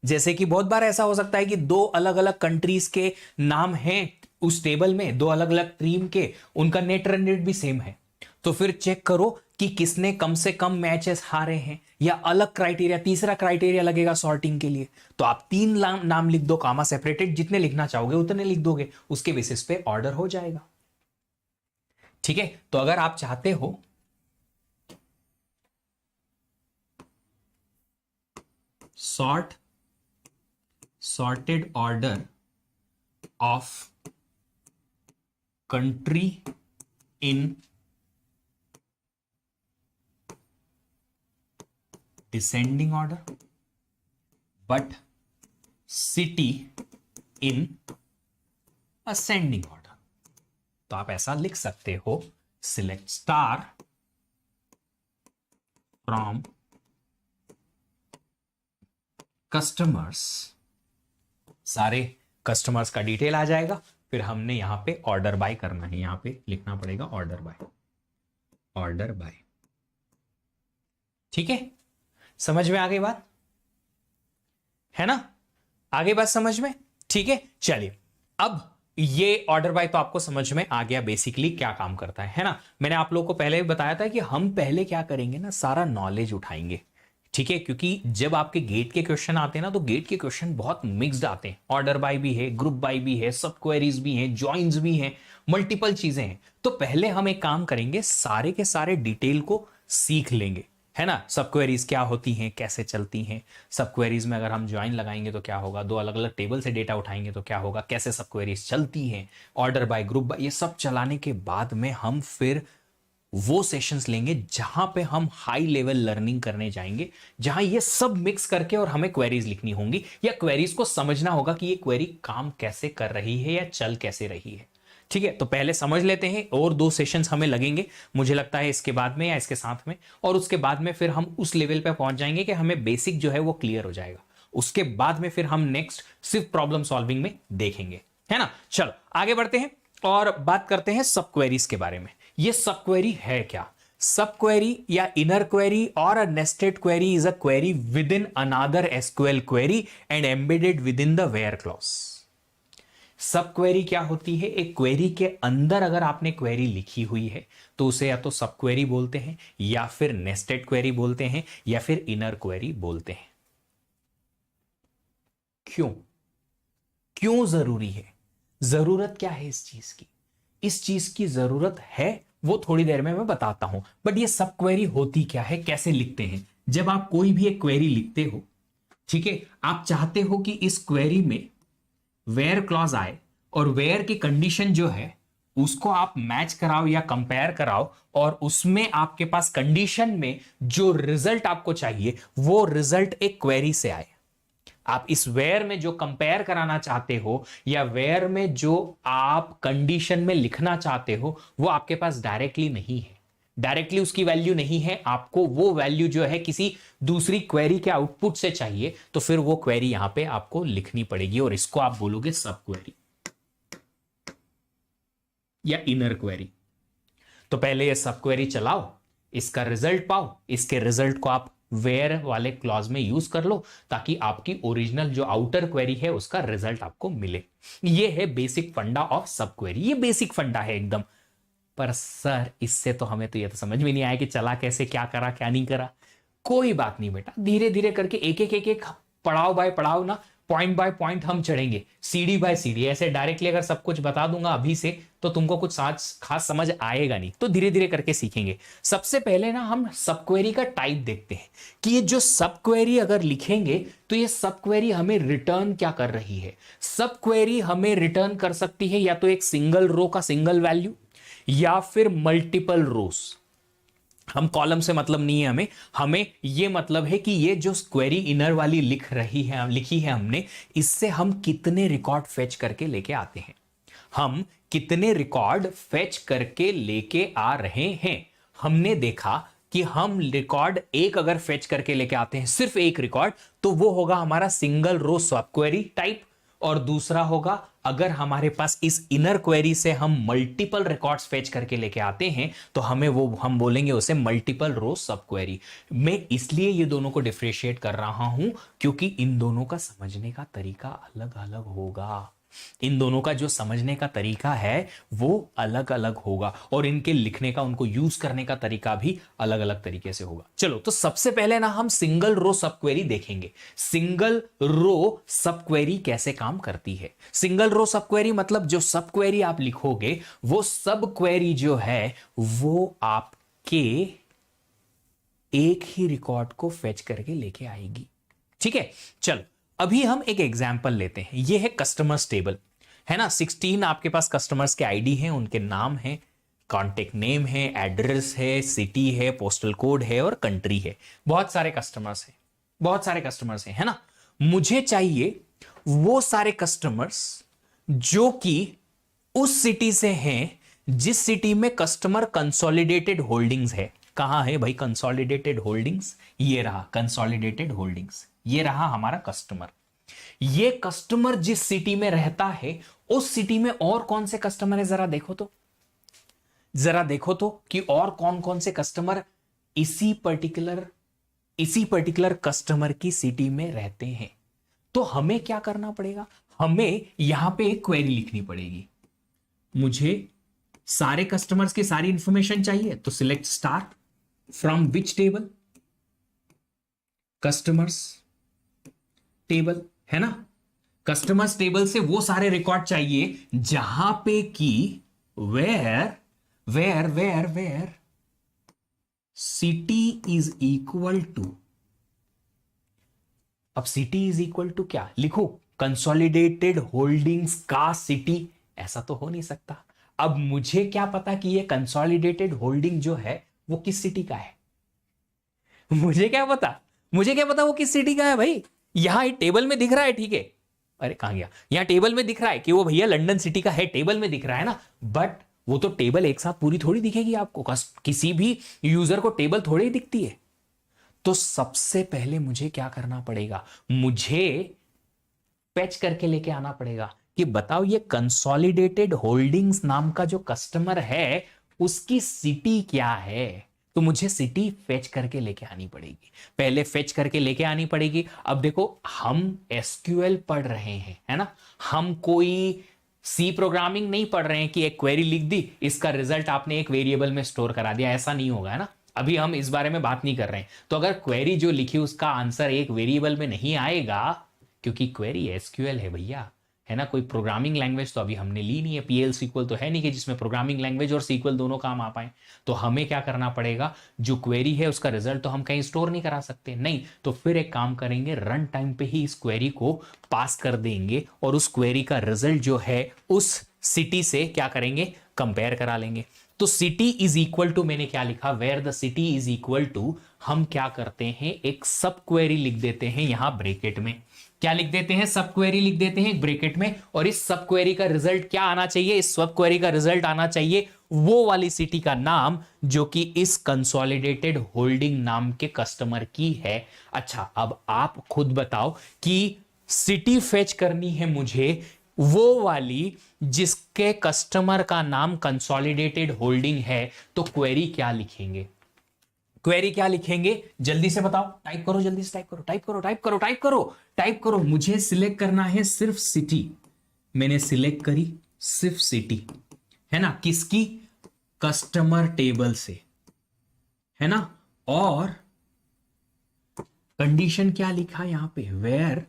जैसे कि बहुत बार ऐसा हो सकता है कि दो अलग अलग कंट्रीज के नाम हैं उस टेबल में, दो अलग अलग टीम के, उनका नेट रन रेट भी सेम है। तो फिर चेक करो कि किसने कम से कम मैचेस हारे हैं, या अलग क्राइटेरिया, तीसरा क्राइटेरिया लगेगा सॉर्टिंग के लिए। तो आप 3 नाम लिख दो, कामा सेपरेटेड, जितने लिखना चाहोगे उतने लिख दोगे, उसके बेसिस पे ऑर्डर हो जाएगा। ठीक है? तो अगर आप चाहते हो sorted order of country in descending order but city in ascending order, तो आप ऐसा लिख सकते हो, select star from कस्टमर्स। सारे कस्टमर्स का डिटेल आ जाएगा। फिर हमने यहां पे ऑर्डर बाय करना है, यहां पे लिखना पड़ेगा ऑर्डर बाय। ठीक है? समझ में आ गई बात? है ना? आगे बात समझ में? ठीक है, चलिए। अब ये ऑर्डर बाय तो आपको समझ में आ गया बेसिकली क्या काम करता है ना? मैंने आप लोगों को पहले भी बताया था कि हम पहले क्या करेंगे ना, सारा नॉलेज उठाएंगे। ठीक है? क्योंकि जब आपके गेट के क्वेश्चन आते हैं ना, तो गेट के क्वेश्चन बहुत मिक्स्ड आते हैं। ऑर्डर बाय भी है, ग्रुप बाय भी है, सब क्वेरीज भी हैं, ज्वाइंस भी हैं, मल्टीपल चीजें हैं। तो पहले हम एक काम करेंगे, सारे के सारे डिटेल को सीख लेंगे, है ना? सब क्वेरीज क्या होती हैं, कैसे चलती हैं, सब क्वेरीज में अगर हम ज्वाइन लगाएंगे तो क्या होगा, दो अलग अलग टेबल से डेटा उठाएंगे तो क्या होगा, कैसे सब क्वेरीज चलती हैं, ऑर्डर बाय, ग्रुप बाय, ये सब चलाने के बाद में हम फिर वो सेशंस लेंगे जहां पे हम हाई लेवल लर्निंग करने जाएंगे, जहां ये सब मिक्स करके और हमें क्वेरीज लिखनी होंगी, या क्वेरीज को समझना होगा कि ये क्वेरी काम कैसे कर रही है या चल कैसे रही है। ठीक है? तो पहले समझ लेते हैं, और 2 सेशंस हमें लगेंगे मुझे लगता है, इसके बाद में या इसके साथ में, और उसके बाद में फिर हम उस लेवल पे पहुंच जाएंगे कि हमें बेसिक जो है वो क्लियर हो जाएगा। उसके बाद में फिर हम नेक्स्ट सिर्फ प्रॉब्लम सॉल्विंग में देखेंगे, है ना? चलो आगे बढ़ते हैं और बात करते हैं सब क्वेरीज के बारे में। ये सब क्वेरी है क्या? सब क्वेरी या इनर क्वेरी और a nested query is a query within another SQL query and embedded within the where clause. Sub query क्या होती है? एक क्वेरी के अंदर अगर आपने क्वेरी लिखी हुई है तो उसे या तो सब क्वेरी बोलते हैं, या फिर नेस्टेड क्वेरी बोलते हैं, या फिर इनर क्वेरी बोलते हैं। क्यों जरूरी है? जरूरत क्या है इस चीज की? इस चीज की जरूरत है वो थोड़ी देर में मैं बताता हूं, बट ये सब क्वेरी होती क्या है, कैसे लिखते हैं? जब आप कोई भी एक क्वेरी लिखते हो, ठीक है, आप चाहते हो कि इस क्वेरी में वेयर क्लॉज आए, और वेयर की कंडीशन जो है उसको आप मैच कराओ या कंपेयर कराओ, और उसमें आपके पास कंडीशन में जो रिजल्ट आपको चाहिए वो रिजल्ट एक क्वेरी से आए। आप इस वेयर में जो कंपेयर कराना चाहते हो या वेयर में जो आप कंडीशन में लिखना चाहते हो वो आपके पास डायरेक्टली नहीं है, डायरेक्टली उसकी वैल्यू नहीं है, आपको वो वैल्यू जो है किसी दूसरी क्वेरी के आउटपुट से चाहिए, तो फिर वो क्वेरी यहां पे आपको लिखनी पड़ेगी, और इसको आप बोलोगे सब क्वेरी या इनर क्वेरी। तो पहले ये सब क्वेरी चलाओ, इसका रिजल्ट पाओ, इसके रिजल्ट को आप वेयर वाले क्लॉज में यूज कर लो ताकि आपकी ओरिजिनल जो आउटर क्वेरी है उसका रिजल्ट आपको मिले। ये है बेसिक फंडा ऑफ सब क्वेरी, ये बेसिक फंडा है एकदम। पर सर इससे तो हमें तो ये तो समझ में नहीं आया कि चला कैसे, क्या करा क्या नहीं करा। कोई बात नहीं बेटा, धीरे धीरे करके एक एक पड़ाव बाय पड़ाव ना, पॉइंट बाय पॉइंट हम चढ़ेंगे, सीढ़ी बाय सीढ़ी। ऐसे डायरेक्टली अगर सब कुछ बता दूंगा अभी से तो तुमको कुछ खास समझ आएगा नहीं, तो धीरे धीरे करके सीखेंगे। सबसे पहले ना हम सब क्वेरी का टाइप देखते हैं कि ये जो सब क्वेरी अगर लिखेंगे तो ये सब क्वेरी हमें रिटर्न क्या कर रही है। सब क्वेरी हमें रिटर्न कर सकती है या तो एक सिंगल रो का सिंगल वैल्यू या फिर मल्टीपल रोज। हम कॉलम से मतलब नहीं है हमें, हमें ये मतलब है कि ये जो क्वेरी इनर वाली लिखी है हमने, इससे हम कितने रिकॉर्ड फेच करके लेके आते हैं, हम कितने रिकॉर्ड फेच करके लेके आ रहे हैं। हमने देखा कि हम रिकॉर्ड एक अगर फेच करके लेके आते हैं, सिर्फ एक रिकॉर्ड, तो वो होगा हमारा सिंगल रो सब क्वेरी टाइप, और दूसरा होगा अगर हमारे पास इस इनर क्वेरी से हम मल्टीपल रिकॉर्ड्स फेच करके लेके आते हैं तो हम बोलेंगे उसे मल्टीपल रो सब क्वेरी। मैं इसलिए ये दोनों को डिफरेंशिएट कर रहा हूं क्योंकि इन दोनों का समझने का तरीका अलग अलग होगा, इन दोनों का जो समझने का तरीका है वो अलग अलग होगा, और इनके लिखने का, उनको यूज करने का तरीका भी अलग अलग तरीके से होगा। चलो तो सबसे पहले ना हम सिंगल रो सब क्वेरी देखेंगे। सिंगल रो सब क्वेरी कैसे काम करती है? सिंगल रो सब क्वेरी मतलब जो सब क्वेरी आप लिखोगे वो सब क्वेरी जो है वो आपके एक ही रिकॉर्ड को फेच करके लेके आएगी। ठीक है, चलो अभी हम एक एग्जाम्पल लेते हैं। ये है कस्टमर्स टेबल, है ना। 16 आपके पास कस्टमर्स के आईडी हैं, उनके नाम है, कॉन्टेक्ट नेम है, एड्रेस है, सिटी है, पोस्टल कोड है और कंट्री है। बहुत सारे कस्टमर्स हैं, बहुत सारे कस्टमर्स हैं, है ना। मुझे चाहिए वो सारे कस्टमर्स जो कि उस सिटी से हैं जिस सिटी में कस्टमर कंसोलिडेटेड होल्डिंग्स है। कहां है भाई कंसोलिडेटेड होल्डिंग्स? ये रहा कंसोलिडेटेड होल्डिंग्स, ये रहा हमारा कस्टमर। ये कस्टमर जिस सिटी में रहता है उस सिटी में और कौन से कस्टमर है जरा देखो तो, जरा देखो तो कि और कौन कौन से कस्टमर इसी पर्टिकुलर कस्टमर की सिटी में रहते हैं। तो हमें क्या करना पड़ेगा, हमें यहां पे एक क्वेरी लिखनी पड़ेगी। मुझे सारे कस्टमर्स की सारी इंफॉर्मेशन चाहिए तो select star from which table, customers table, है ना। कस्टमर्स टेबल से वो सारे रिकॉर्ड चाहिए जहां पे कि where city is equal to, अब सिटी इज इक्वल टू क्या लिखो, कंसोलिडेटेड होल्डिंग्स का सिटी, ऐसा तो हो नहीं सकता। अब मुझे क्या पता कि ये कंसोलिडेटेड होल्डिंग जो है वो किस सिटी का है, मुझे क्या पता वो किस सिटी का है भाई। यहां टेबल में दिख रहा है, ठीक है, अरे कहां गया, यहां टेबल में दिख रहा है कि वो भैया लंदन सिटी का है, टेबल में दिख रहा है ना। बट वो तो टेबल एक साथ पूरी थोड़ी दिखेगी आपको, किसी भी यूजर को टेबल थोड़ी ही दिखती है। तो सबसे पहले मुझे क्या करना पड़ेगा, मुझे पैच करके लेके आना पड़ेगा कि बताओ ये कंसोलिडेटेड होल्डिंग्स नाम का जो कस्टमर है उसकी सिटी क्या है। तो मुझे सिटी फेच करके लेके आनी पड़ेगी, पहले फेच करके लेके आनी पड़ेगी। अब देखो हम एसक्यूएल पढ़ रहे हैं, है ना, हम कोई सी प्रोग्रामिंग नहीं पढ़ रहे हैं कि एक क्वेरी लिख दी, इसका रिजल्ट आपने एक वेरिएबल में स्टोर करा दिया, ऐसा नहीं होगा, है ना। अभी हम इस बारे में बात नहीं कर रहे हैं। तो अगर क्वेरी जो लिखी उसका आंसर एक वेरिएबल में नहीं आएगा, क्योंकि क्वेरी एसक्यूएल है भैया, है ना। कोई प्रोग्रामिंग लैंग्वेज तो अभी हमने ली नहीं है, पीएल सीक्वल तो है नहीं कि जिसमें प्रोग्रामिंग लैंग्वेज और सीक्वल दोनों काम आ पाए। तो हमें क्या करना पड़ेगा, जो क्वेरी है उसका रिजल्ट तो हम कहीं स्टोर नहीं करा सकते, नहीं तो फिर एक काम करेंगे, रन टाइम पे ही इस क्वेरी को पास कर देंगे और उस क्वेरी का रिजल्ट जो है उस सिटी से क्या करेंगे, कंपेयर करा लेंगे। तो सिटी इज इक्वल टू, मैंने क्या लिखा, where the city is equal to, हम क्या करते हैं एक सब क्वेरी लिख देते हैं यहां ब्रैकेट में। क्या लिख देते हैं, सब क्वेरी लिख देते हैं एक ब्रैकेट में, और इस सब क्वेरी का रिजल्ट क्या आना चाहिए, इस सब क्वेरी का रिजल्ट आना चाहिए वो वाली सिटी का नाम जो कि इस कंसोलिडेटेड होल्डिंग नाम के कस्टमर की है। अच्छा, अब आप खुद बताओ कि सिटी फेच करनी है मुझे वो वाली जिसके कस्टमर का नाम कंसोलिडेटेड होल्डिंग है, तो क्वेरी क्या लिखेंगे, क्वेरी क्या लिखेंगे, जल्दी से बताओ, टाइप करो, जल्दी से टाइप करो, टाइप करो, टाइप करो, टाइप करो, टाइप करो। मुझे सिलेक्ट करना है सिर्फ सिटी, मैंने सिलेक्ट करी सिर्फ सिटी, है ना, किसकी, कस्टमर टेबल से, है ना। और कंडीशन क्या लिखा यहां पे, where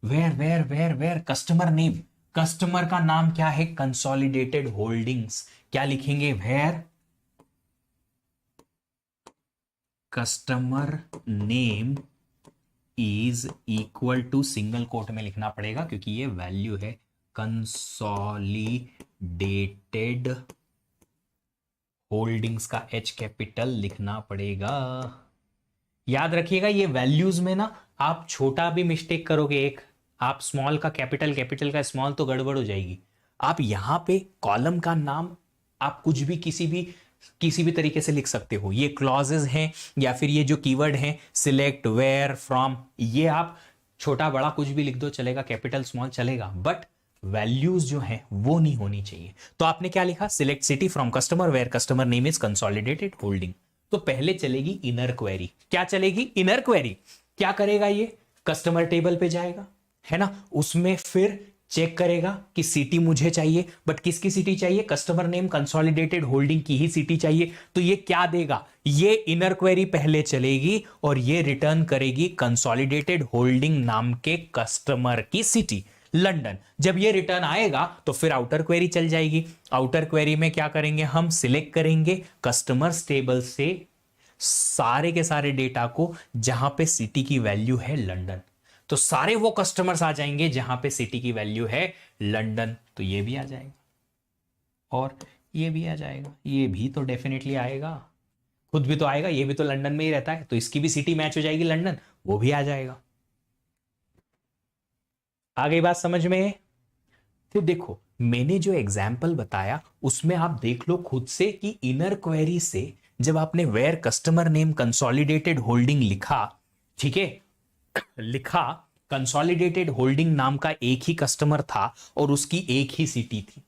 where where where where customer name, customer का नाम क्या है, कंसोलिडेटेड होल्डिंग्स, क्या लिखेंगे, where customer name is equal to, single quote में लिखना पड़ेगा क्योंकि ये वैल्यू है, कंसोलिडेटेड होल्डिंग्स का एच कैपिटल लिखना पड़ेगा। याद रखिएगा ये वैल्यूज में ना आप छोटा भी मिस्टेक करोगे, एक आप स्मॉल का कैपिटल, कैपिटल का स्मॉल, तो गड़बड़ हो जाएगी। आप यहां पे कॉलम का नाम आप कुछ भी किसी भी तरीके से लिख सकते हो, ये क्लॉजेज हैं या फिर ये जो कीवर्ड हैं सिलेक्ट, वेयर, फ्रॉम, ये आप छोटा बड़ा कुछ भी लिख दो चलेगा, कैपिटल स्मॉल चलेगा, बट वैल्यूज जो है वो नहीं होनी चाहिए। तो आपने क्या लिखा, select city from customer where customer name is consolidated holding. तो पहले चलेगी इनर क्वेरी, क्या चलेगी, इनर क्वेरी। क्या करेगा ये, कस्टमर टेबल पे जाएगा, है ना, उसमें फिर चेक करेगा कि सिटी मुझे चाहिए, बट किसकी सिटी चाहिए, कस्टमर नेम कंसोलिडेटेड होल्डिंग की ही सिटी चाहिए। तो ये क्या देगा, ये इनर क्वेरी पहले चलेगी और ये रिटर्न करेगी कंसोलिडेटेड होल्डिंग नाम के कस्टमर की सिटी लंदन। जब ये रिटर्न आएगा तो फिर आउटर क्वेरी चल जाएगी। आउटर क्वेरी में क्या करेंगे, हम सिलेक्ट करेंगे कस्टमर्स टेबल से सारे के सारे डेटा को जहां पे सिटी की वैल्यू है लंदन, तो सारे वो कस्टमर्स आ जाएंगे जहां पे सिटी की वैल्यू है लंदन। तो ये भी आ जाएगा और ये भी आ जाएगा, ये भी तो डेफिनेटली आएगा, खुद भी तो आएगा, ये भी तो लंदन में ही रहता है, तो इसकी भी सिटी मैच हो जाएगी लंदन, वो भी आ जाएगा। आ गई बात समझ में। फिर देखो मैंने जो एग्जाम्पल बताया उसमें आप देख लो खुद से कि इनर क्वेरी से जब आपने where customer name consolidated holding लिखा, ठीक है, लिखा, कंसोलिडेटेड होल्डिंग नाम का एक ही कस्टमर था और उसकी एक ही सिटी थी,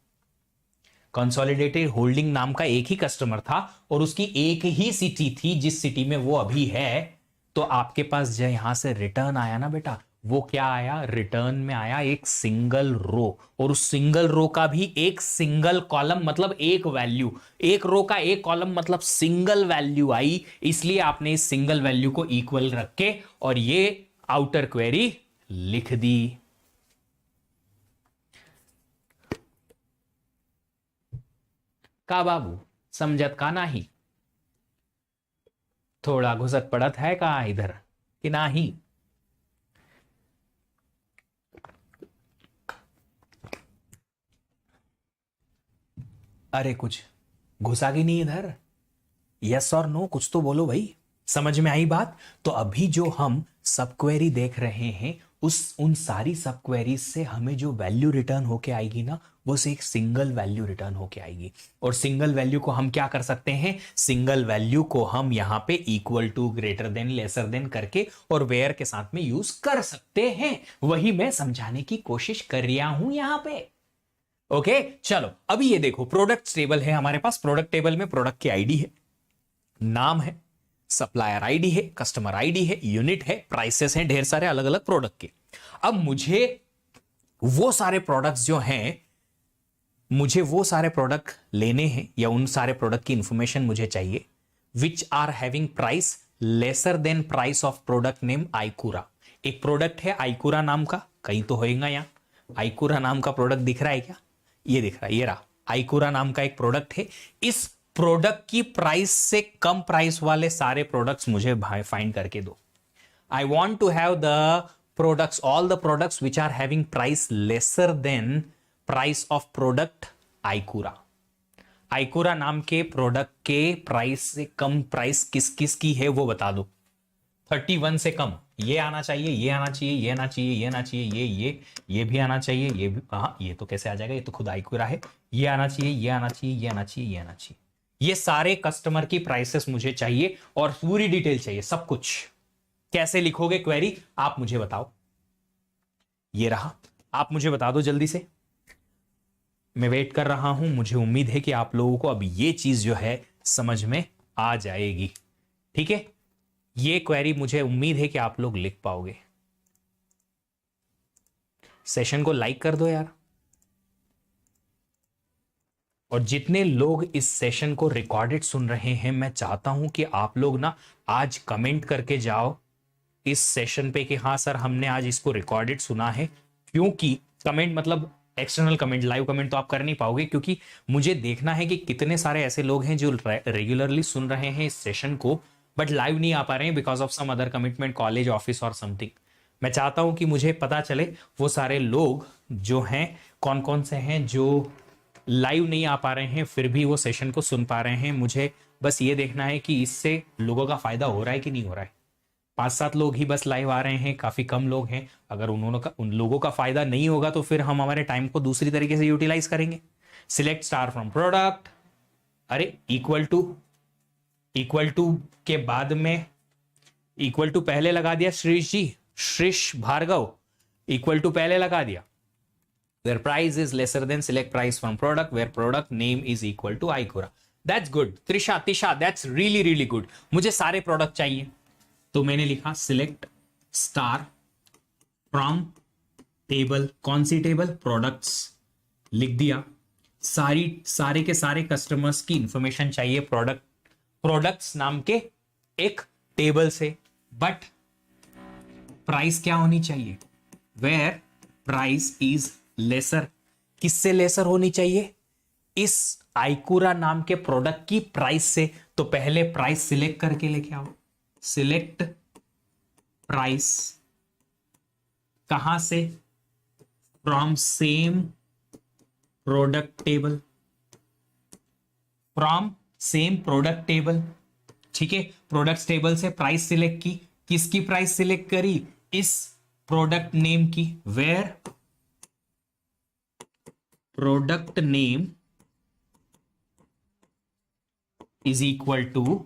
कंसोलिडेटेड होल्डिंग नाम का एक ही कस्टमर था और उसकी एक ही सिटी थी जिस सिटी में वो अभी है। तो आपके पास जो यहां से रिटर्न आया ना बेटा, वो क्या आया, रिटर्न में आया एक सिंगल रो, और उस सिंगल रो का भी एक सिंगल कॉलम, मतलब एक वैल्यू, एक रो का एक कॉलम मतलब सिंगल वैल्यू आई, इसलिए आपने इस सिंगल वैल्यू को इक्वल रख के और ये आउटर क्वेरी लिख दी। का बाबू समझत का नाही, थोड़ा घुसत पड़त है का इधर कि नाही। अरे कुछ घुसा कि नहीं इधर, यस और नो कुछ तो बोलो भाई, समझ में आई बात। तो अभी जो हम सब क्वेरी देख रहे हैं उन सारी सब क्वेरीज से हमें जो वैल्यू रिटर्न होके आएगी ना, वो से एक सिंगल वैल्यू रिटर्न होके आएगी। और सिंगल वैल्यू को हम क्या कर सकते हैं, सिंगल वैल्यू को हम यहां पे equal to, greater than, lesser than करके और वेयर के साथ में यूज कर सकते हैं। वही मैं समझाने की कोशिश कर रहा हूं यहां पे। ओके चलो अभी ये देखो, प्रोडक्ट टेबल है हमारे पास, प्रोडक्ट टेबल में प्रोडक्ट की आईडी है, नाम है, सप्लायर आईडी है, कस्टमर आईडी है, यूनिट है, प्राइसेस हैं, ढेर सारे अलग अलग प्रोडक्ट के। अब मुझे वो सारे प्रोडक्ट्स जो हैं, मुझे वो सारे प्रोडक्ट लेने हैं या उन सारे प्रोडक्ट की इंफॉर्मेशन मुझे चाहिए which are having price lesser than price of product name Ikura. एक प्रोडक्ट है आइकुरा नाम का, कहीं तो होएगा यहां, आइकुरा नाम का प्रोडक्ट दिख रहा है क्या? ये दिख रहा है, ये रहा। आइकुरा नाम का एक प्रोडक्ट है। इस प्रोडक्ट की प्राइस से कम प्राइस वाले सारे प्रोडक्ट्स मुझे फाइंड करके दो। I want to have the products, all the products which are having price lesser than price of product Ikura. Ikura नाम के प्रोडक्ट के प्राइस से कम प्राइस किस किस की है वो बता दो। 31 से कम ये आना चाहिए, ये आना चाहिए, ये आना चाहिए, ये आना चाहिए, ये भी आना चाहिए, ये भी। हाँ, ये तो कैसे आ जाएगा, ये तो खुद आइकुरा है। ये आना चाहिए, ये आना चाहिए, ये आना चाहिए, ये आना चाहिए। ये सारे कस्टमर की प्राइसेस मुझे चाहिए और पूरी डिटेल चाहिए, सब कुछ। कैसे लिखोगे क्वेरी आप मुझे बताओ। ये रहा, आप मुझे बता दो जल्दी से। मैं वेट कर रहा हूं। मुझे उम्मीद है कि आप लोगों को अब ये चीज जो है समझ में आ जाएगी। ठीक है, ये क्वेरी मुझे उम्मीद है कि आप लोग लिख पाओगे। सेशन को लाइक कर दो यार। और जितने लोग इस सेशन को रिकॉर्डेड सुन रहे हैं, मैं चाहता हूं कि आप लोग ना आज कमेंट करके जाओ इस सेशन पे कि हाँ सर हमने आज इसको रिकॉर्डेड सुना है। क्योंकि कमेंट मतलब एक्सटर्नल कमेंट, लाइव कमेंट तो आप कर नहीं पाओगे, क्योंकि मुझे देखना है कि कितने सारे ऐसे लोग हैं जो रेगुलरली सुन रहे हैं इस सेशन को बट लाइव नहीं आ पा रहे हैं because of some other commitment, college, office और समथिंग। मैं चाहता हूं कि मुझे पता चले वो सारे लोग जो हैं कौन कौन से हैं जो लाइव नहीं आ पा रहे हैं फिर भी वो सेशन को सुन पा रहे हैं। मुझे बस ये देखना है कि इससे लोगों का फायदा हो रहा है कि नहीं हो रहा है। 5-7 लोग ही बस लाइव आ रहे हैं, काफी कम लोग हैं। अगर उन लोगों का फायदा नहीं होगा तो फिर हम हमारे टाइम को दूसरी तरीके से यूटिलाइज करेंगे। सिलेक्ट स्टार फ्रॉम प्रोडक्ट, अरे इक्वल टू के बाद में इक्वल टू पहले लगा दिया श्रीश जी, श्रीश भार्गव, इक्वल टू पहले लगा दिया। where price is lesser than select price from product where product name is equal to Ikura. That's good. Tisha, that's really good. मुझे सारे प्रोडक्ट चाहिए तो मैंने लिखा सिलेक्ट स्टार फ्रॉम टेबल। कौन सी टेबल? प्रोडक्ट्स लिख दिया। सारे के सारे कस्टमर्स की इंफॉर्मेशन चाहिए प्रोडक्ट्स नाम के एक टेबल से। बट प्राइस क्या होनी चाहिए? Where price is lesser. किससे लेसर होनी चाहिए? इस आइकुरा नाम के प्रोडक्ट की प्राइस से। तो पहले प्राइस सिलेक्ट करके लेके आओ। सिलेक्ट प्राइस कहां से? From same product table. From same product table, ठीक है। प्रोडक्ट टेबल से प्राइस सिलेक्ट की। किसकी प्राइस सिलेक्ट करी? इस प्रोडक्ट नेम की। Where product name is equal to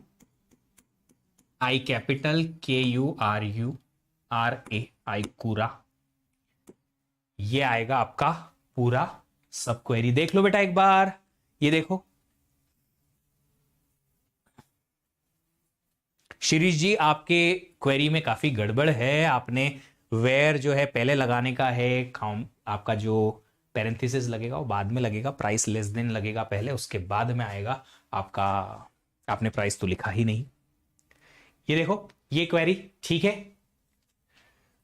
I capital KURA Ikura. ये आएगा आपका पूरा सब क्वेरी। देख लो बेटा एक बार, ये देखो। शिरीष जी आपके क्वेरी में काफी गड़बड़ है। आपने वेयर जो है पहले लगाने का है। आपका जो पैरेंथेसिस लगेगा वो बाद में लगेगा। प्राइस लेस देन लगेगा पहले, उसके बाद में आएगा आपका। आपने प्राइस तो लिखा ही नहीं। ये देखो ये क्वेरी, ठीक है,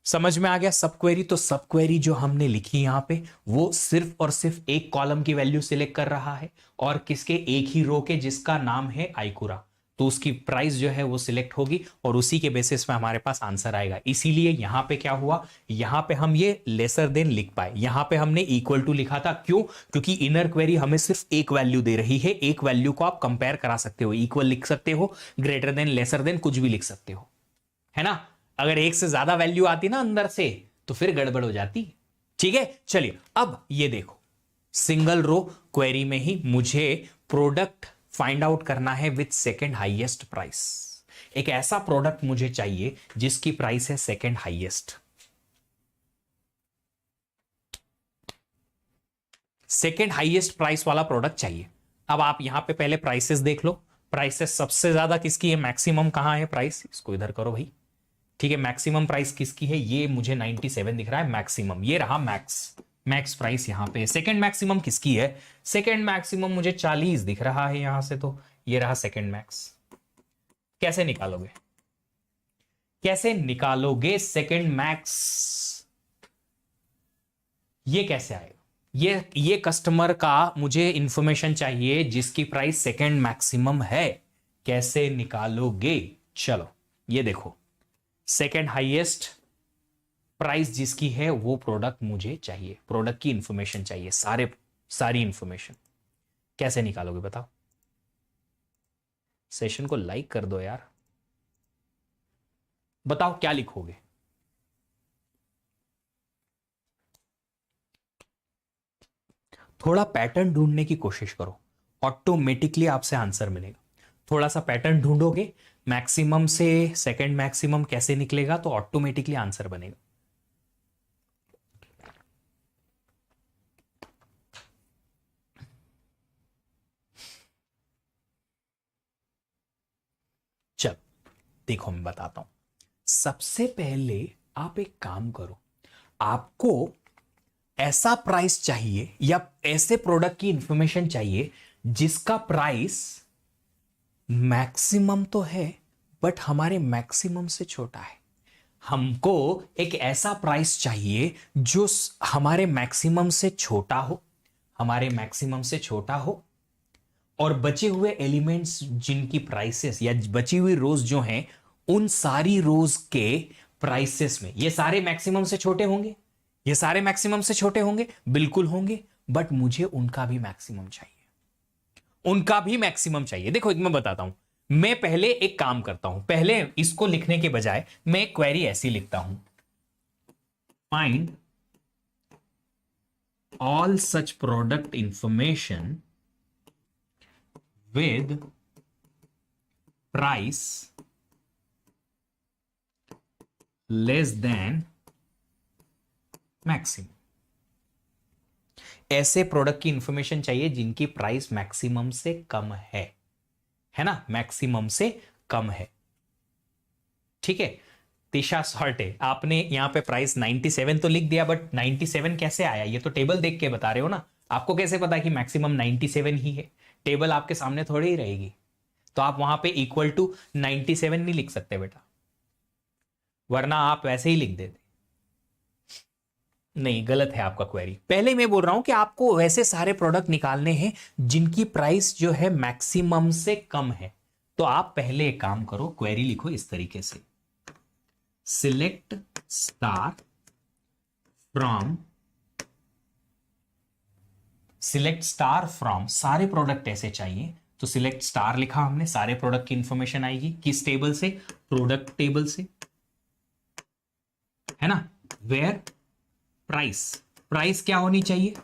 समझ में आ गया सब क्वेरी। तो सब क्वेरी जो हमने लिखी यहां पे वो सिर्फ और सिर्फ एक कॉलम की वैल्यू सिलेक्ट कर रहा है और किसके? एक ही रो के जिसका नाम है आइकुरा। तो उसकी प्राइस जो है वो सिलेक्ट होगी और उसी के बेसिस पे हमारे पास आंसर आएगा। इसीलिए यहां पे क्या हुआ, यहां पे हम ये लेसर देन लिख पाए। यहां पे हमने इक्वल टू लिखा था, क्यों? क्योंकि इनर क्वेरी हमें सिर्फ एक वैल्यू दे रही है। एक वैल्यू को आप कंपेयर करा सकते हो, इक्वल लिख सकते हो, ग्रेटर देन, लेसर देन, कुछ भी लिख सकते हो, है ना। अगर एक से ज्यादा वैल्यू आती ना अंदर से तो फिर गड़बड़ हो जाती। ठीक है, चलिए अब ये देखो, सिंगल रो क्वेरी में ही मुझे प्रोडक्ट फाइंड आउट करना है विथ सेकेंड हाईएस्ट प्राइस। एक ऐसा प्रोडक्ट मुझे चाहिए जिसकी प्राइस है second highest. Second highest price वाला प्रोडक्ट चाहिए। अब आप यहां पे पहले प्राइसेस देख लो। प्राइसेस सबसे ज्यादा किसकी है? मैक्सिमम कहां है प्राइस? इसको इधर करो भाई, ठीक है। मैक्सिमम प्राइस किसकी है? ये मुझे 97 दिख रहा है मैक्सिमम। ये रहा मैक्स प्राइस यहां पे। सेकंड मैक्सिमम किसकी है? सेकंड मैक्सिमम मुझे 40 दिख रहा है यहां से। तो ये रहा सेकंड मैक्स। कैसे निकालोगे? Second max? ये कैसे आएगा? ये कस्टमर का मुझे इंफॉर्मेशन चाहिए जिसकी प्राइस सेकंड मैक्सिमम है, कैसे निकालोगे? चलो ये देखो, सेकंड हाईएस्ट प्राइस जिसकी है वो प्रोडक्ट मुझे चाहिए, प्रोडक्ट की इंफॉर्मेशन चाहिए, सारी इंफॉर्मेशन कैसे निकालोगे बताओ? सेशन को लाइक कर दो यार, बताओ क्या लिखोगे? थोड़ा पैटर्न ढूंढने की कोशिश करो, ऑटोमेटिकली आपसे आंसर मिलेगा। थोड़ा सा पैटर्न ढूंढोगे, मैक्सिमम से सेकंड मैक्सिमम कैसे निकलेगा, तो ऑटोमेटिकली आंसर बनेगा। चल देखो मैं बताता हूं। सबसे पहले आप एक काम करो, आपको ऐसा प्राइस चाहिए या ऐसे प्रोडक्ट की इंफॉर्मेशन चाहिए जिसका प्राइस मैक्सिमम तो है बट हमारे मैक्सिमम से छोटा है। हमको एक ऐसा प्राइस चाहिए जो हमारे मैक्सिमम से छोटा हो, हमारे मैक्सिमम से छोटा हो, और बचे हुए एलिमेंट्स जिनकी प्राइसेस या बची हुई रोज जो हैं उन सारी रोज के प्राइसेस में ये सारे मैक्सिमम से छोटे होंगे, ये सारे मैक्सिमम से छोटे होंगे, बिल्कुल होंगे, बट मुझे उनका भी मैक्सिमम चाहिए, उनका भी मैक्सिमम चाहिए। देखो एक मैं बताता हूं, मैं पहले एक काम करता हूं, पहले इसको लिखने के बजाय मैं क्वेरी ऐसी लिखता हूं, find all such product information with price less than maximum। ऐसे प्रोडक्ट की इंफॉर्मेशन चाहिए जिनकी प्राइस मैक्सिमम से कम है ना, मैक्सिमम से कम है। ठीक है, तिशा सॉल्टे, आपने यहां पे प्राइस 97 तो लिख दिया, बट 97 कैसे आया? ये तो टेबल देख के बता रहे हो ना, आपको कैसे पता कि मैक्सिमम 97 ही है? टेबल आपके सामने थोड़ी ही रहेगी, तो आप वहां पे इक्वल टू 97 नहीं लिख सकते बेटा, वरना आप वैसे ही लिख देते। नहीं, गलत है आपका क्वेरी। पहले मैं बोल रहा हूं कि आपको वैसे सारे प्रोडक्ट निकालने हैं जिनकी प्राइस जो है मैक्सिमम से कम है। तो आप पहले एक काम करो, क्वेरी लिखो इस तरीके से, select star from, select star from, सारे प्रोडक्ट ऐसे चाहिए तो सिलेक्ट स्टार लिखा हमने, सारे प्रोडक्ट की इंफॉर्मेशन आएगी किस टेबल से? प्रोडक्ट टेबल से, है ना। वेयर प्राइस, प्राइस क्या होनी चाहिए?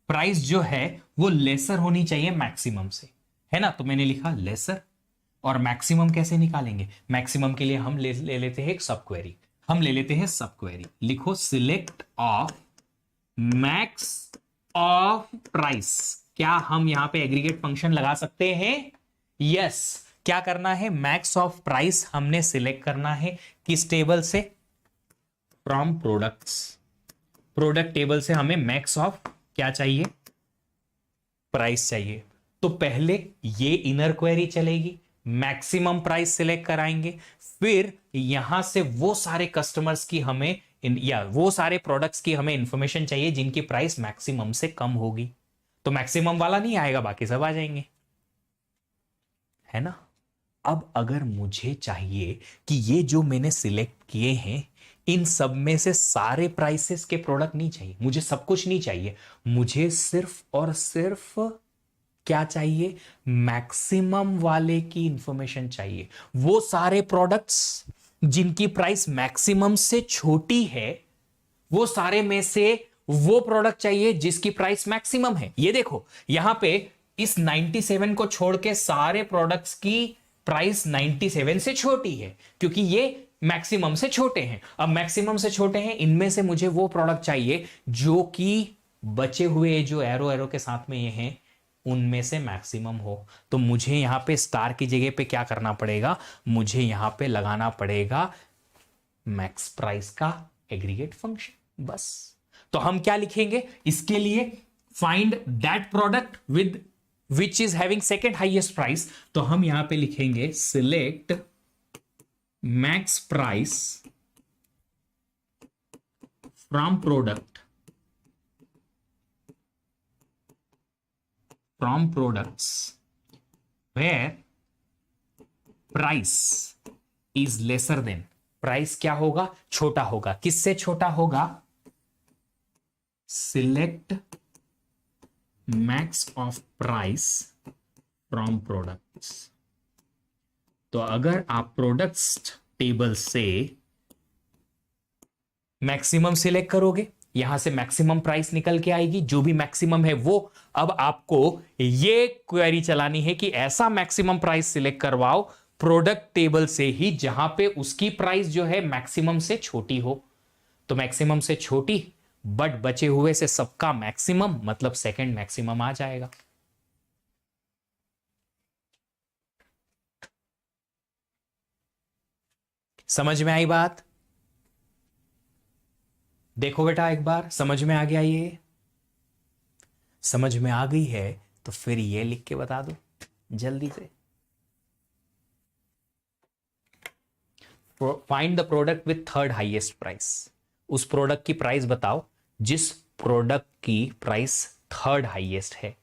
प्राइस जो है वो लेसर होनी चाहिए मैक्सिमम से, है ना। तो मैंने लिखा लेसर, और मैक्सिमम कैसे निकालेंगे? मैक्सिमम के लिए हम ले लेते हैं एक सब क्वेरी, हम ले लेते हैं सब क्वेरी। लिखो select of max of price. क्या हम यहां पे एग्रीगेट फंक्शन लगा सकते हैं? यस। क्या करना है? मैक्स ऑफ प्राइस हमने सिलेक्ट करना है किस टेबल से? फ्रॉम प्रोडक्ट्स, प्रोडक्ट टेबल से हमें मैक्स ऑफ क्या चाहिए? प्राइस चाहिए। तो पहले ये इनर क्वेरी चलेगी, मैक्सिमम प्राइस सिलेक्ट कराएंगे, फिर यहां से वो सारे कस्टमर्स की हमें या वो सारे प्रोडक्ट्स की हमें इंफॉर्मेशन चाहिए जिनकी प्राइस मैक्सिमम से कम होगी। तो मैक्सिमम वाला नहीं आएगा, बाकी सब आ जाएंगे, है ना। अब अगर मुझे चाहिए कि ये जो मैंने सिलेक्ट किए हैं इन सब में से सारे प्राइसेस के प्रोडक्ट नहीं चाहिए, मुझे सब कुछ नहीं चाहिए, मुझे सिर्फ और सिर्फ क्या चाहिए? मैक्सिमम वाले की इंफॉर्मेशन चाहिए। वो सारे प्रोडक्ट्स जिनकी प्राइस मैक्सिमम से छोटी है, वो सारे में से वो प्रोडक्ट चाहिए जिसकी प्राइस मैक्सिमम है। ये देखो यहां पे इस 97 को छोड़ के सारे प्रोडक्ट्स की प्राइस 97 से छोटी है, क्योंकि ये मैक्सिमम से छोटे हैं। अब मैक्सिमम से छोटे हैं, इनमें से मुझे वो प्रोडक्ट चाहिए जो कि बचे हुए जो एरो एरो के साथ में ये हैं उनमें से मैक्सिमम हो। तो मुझे यहां पे स्टार की जगह पे क्या करना पड़ेगा? मुझे यहां पे लगाना पड़ेगा मैक्स प्राइस का एग्रीगेट फंक्शन, बस। तो हम क्या लिखेंगे इसके लिए? Find that product with which is having second highest price. तो हम यहां पे लिखेंगे select max price from product from products where price is lesser than, price क्या होगा, छोटा होगा, किससे छोटा होगा, select max of price from products. तो अगर आप प्रोडक्ट्स टेबल से मैक्सिमम सिलेक्ट करोगे, यहां से मैक्सिमम प्राइस निकल के आएगी, जो भी मैक्सिमम है वो। अब आपको ये क्वेरी चलानी है कि ऐसा मैक्सिमम प्राइस सिलेक्ट करवाओ प्रोडक्ट टेबल से ही जहां पे उसकी प्राइस जो है मैक्सिमम से छोटी हो। तो मैक्सिमम से छोटी बट बचे हुए से सबका मैक्सिमम, मतलब सेकंड मैक्सिमम आ जाएगा। समझ में आई बात? देखो बेटा एक बार, समझ में आ गया? ये समझ में आ गई है तो फिर ये लिख के बता दो जल्दी से। Find the product with third highest price. उस प्रोडक्ट की प्राइस बताओ जिस प्रोडक्ट की प्राइस थर्ड हाईएस्ट है।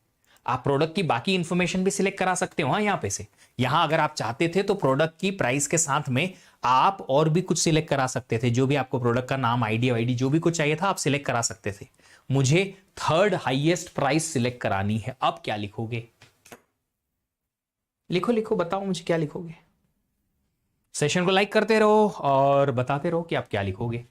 आप प्रोडक्ट की बाकी इंफॉर्मेशन भी सिलेक्ट करा सकते हो। हाँ, यहां पे से, यहां अगर आप चाहते थे तो प्रोडक्ट की प्राइस के साथ में आप और भी कुछ सिलेक्ट करा सकते थे, जो भी आपको प्रोडक्ट का नाम, आईडी वाईडी जो भी कुछ चाहिए था आप सिलेक्ट करा सकते थे। मुझे थर्ड हाईएस्ट प्राइस सिलेक्ट करानी है। अब क्या लिखोगे? लिखो लिखो, बताओ मुझे क्या लिखोगे। सेशन को लाइक करते रहो और बताते रहो कि आप क्या लिखोगे।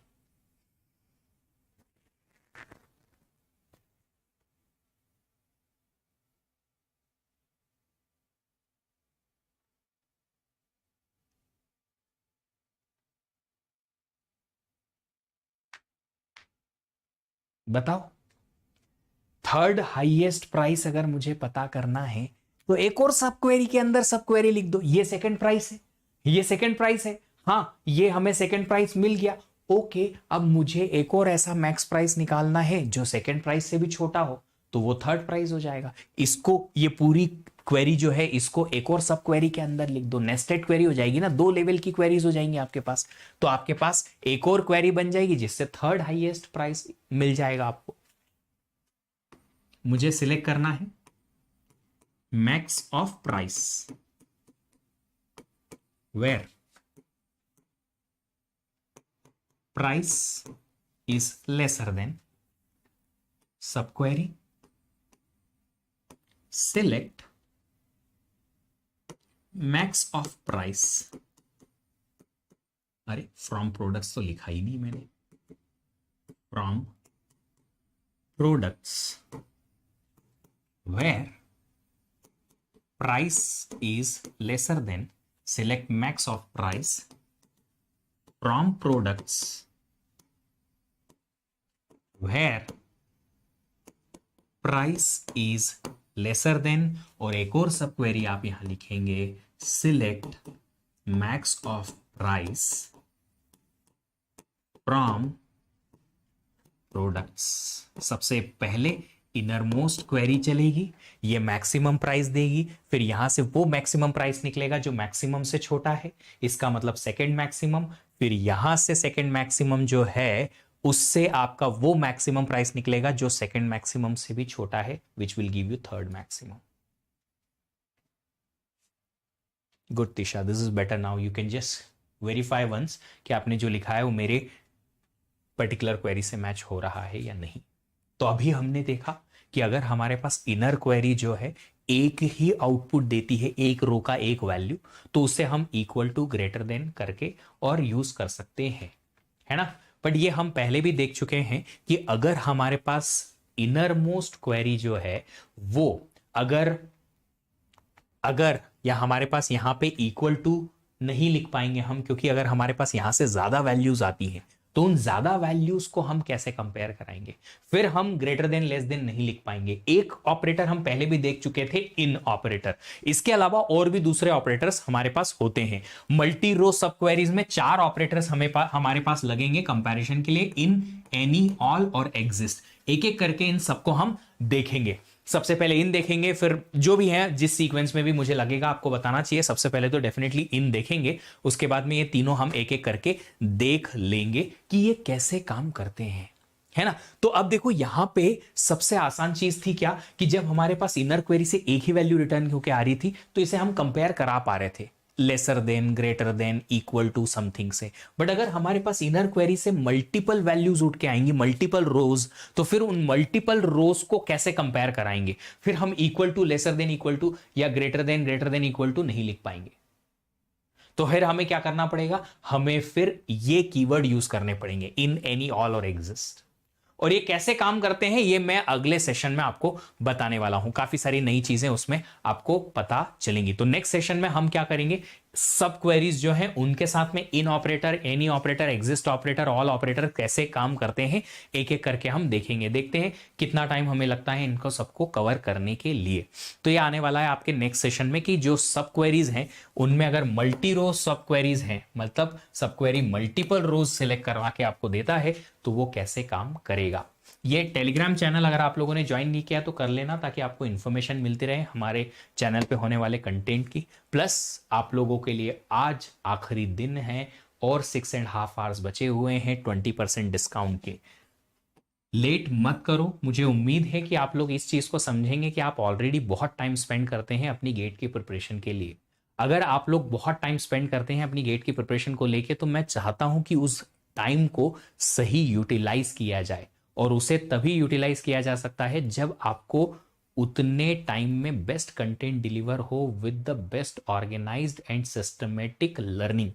बताओ। थर्ड हाईएस्ट प्राइस अगर मुझे पता करना है तो एक और सब क्वेरी के अंदर सब क्वेरी लिख दो। ये सेकंड प्राइस है, ये सेकंड प्राइस है। हाँ, ये हमें सेकंड प्राइस मिल गया। ओके, अब मुझे एक और ऐसा मैक्स प्राइस निकालना है जो सेकंड प्राइस से भी छोटा हो, तो वो थर्ड प्राइस हो जाएगा। इसको, ये पूरी क्वेरी जो है इसको एक और सब क्वेरी के अंदर लिख दो। नेस्टेड क्वेरी हो जाएगी ना, दो लेवल की क्वेरीज हो जाएंगी आपके पास। तो आपके पास एक और क्वेरी बन जाएगी जिससे थर्ड हाईएस्ट प्राइस मिल जाएगा आपको। मुझे सिलेक्ट करना है max of price where price is lesser than, sub query select max of price. अरे फ्रॉम प्रोडक्ट्स तो लिखा ही नहीं मैंने। From products where price is lesser than, select max of price from products where price is lesser than, और एक और सब क्वेरी आप यहां लिखेंगे select max of price from products। सबसे पहले इनर मोस्ट क्वेरी चलेगी, ये मैक्सिमम प्राइस देगी, फिर यहां से वो मैक्सिमम प्राइस निकलेगा जो मैक्सिमम से छोटा है, इसका मतलब सेकंड मैक्सिमम। फिर यहां से सेकंड मैक्सिमम जो है उससे आपका वो मैक्सिमम प्राइस निकलेगा जो सेकंड मैक्सिमम से भी छोटा है, which will give you third maximum. Good Tisha, this is better. Now you can just verify once कि आपने जो लिखा है वो मेरे पर्टिकुलर क्वेरी से मैच हो रहा है या नहीं। तो अभी हमने देखा कि अगर हमारे पास इनर क्वेरी जो है एक ही आउटपुट देती है, एक रो का एक वैल्यू, तो उसे हम इक्वल टू ग्रेटर देन करके और यूज कर सकते हैं, है ना। बट ये हम पहले भी देख चुके हैं कि अगर हमारे पास इनर मोस्ट क्वेरी जो है वो अगर या हमारे पास यहां पे इक्वल टू नहीं लिख पाएंगे हम, क्योंकि अगर हमारे पास यहां से ज्यादा वैल्यूज आती हैं तो उन ज्यादा वैल्यूज को हम कैसे कंपेयर कराएंगे। फिर हम ग्रेटर देन लेस देन नहीं लिख पाएंगे। एक ऑपरेटर हम पहले भी देख चुके थे, इन ऑपरेटर। इसके अलावा और भी दूसरे ऑपरेटर्स हमारे पास होते हैं। मल्टी रो सब क्वेरीज में 4 ऑपरेटर्स हमारे पास लगेंगे कंपैरिजन के लिए, इन, एनी, ऑल और एग्जिस्ट। एक एक करके इन सबको हम देखेंगे। सबसे पहले इन देखेंगे, फिर जो भी है जिस सीक्वेंस में भी मुझे लगेगा आपको बताना चाहिए, सबसे पहले तो डेफिनेटली इन देखेंगे, उसके बाद में ये तीनों हम एक एक करके देख लेंगे कि ये कैसे काम करते हैं। है ना। तो अब देखो यहां पे सबसे आसान चीज थी क्या, कि जब हमारे पास इनर क्वेरी से एक ही वैल्यू रिटर्न होकर आ रही थी तो इसे हम कंपेयर करा पा रहे थे lesser than, greater than, equal to something से। बट अगर हमारे पास इनर क्वेरी से मल्टीपल वैल्यूज उठ के आएंगी, मल्टीपल रोज, तो फिर उन मल्टीपल रोज को कैसे कंपेयर कराएंगे, फिर हम equal to, lesser than, equal to या ग्रेटर देन, इक्वल टू नहीं लिख पाएंगे। तो फिर हमें क्या करना पड़ेगा, हमें फिर ये कीवर्ड यूज करने पड़ेंगे, इन, एनी, ऑल और एग्जिस्ट। और ये कैसे काम करते हैं ये मैं अगले सेशन में आपको बताने वाला हूं, काफी सारी नई चीजें उसमें आपको पता चलेंगी। तो नेक्स्ट सेशन में हम क्या करेंगे, सब क्वेरीज जो है उनके साथ में in operator, any operator, exist operator, all operator कैसे काम करते हैं एक एक करके हम देखेंगे। देखते हैं कितना टाइम हमें लगता है इनको सबको कवर करने के लिए। तो ये आने वाला है आपके नेक्स्ट सेशन में कि जो सब क्वेरीज हैं उनमें अगर मल्टी रोज सब क्वेरीज हैं, मतलब सब क्वेरी मल्टीपल रोज सिलेक्ट करवा के आपको देता है तो वो कैसे काम करेगा। ये टेलीग्राम चैनल अगर आप लोगों ने ज्वाइन नहीं किया तो कर लेना, ताकि आपको इन्फॉर्मेशन मिलती रहे हमारे चैनल पे होने वाले कंटेंट की। प्लस आप लोगों के लिए आज आखिरी दिन है और 6.5 आवर्स बचे हुए हैं 20% डिस्काउंट के। लेट मत करो, मुझे उम्मीद है कि आप लोग इस चीज को समझेंगे कि आप ऑलरेडी बहुत टाइम स्पेंड करते हैं अपनी गेट की प्रिपरेशन के लिए। अगर आप लोग बहुत टाइम स्पेंड करते हैं अपनी गेट की प्रिपरेशन को लेके, तो मैं चाहता हूं कि उस टाइम को सही यूटिलाइज किया जाए, और उसे तभी यूटिलाइज किया जा सकता है जब आपको उतने टाइम में बेस्ट कंटेंट डिलीवर हो with the best organised and systematic learning.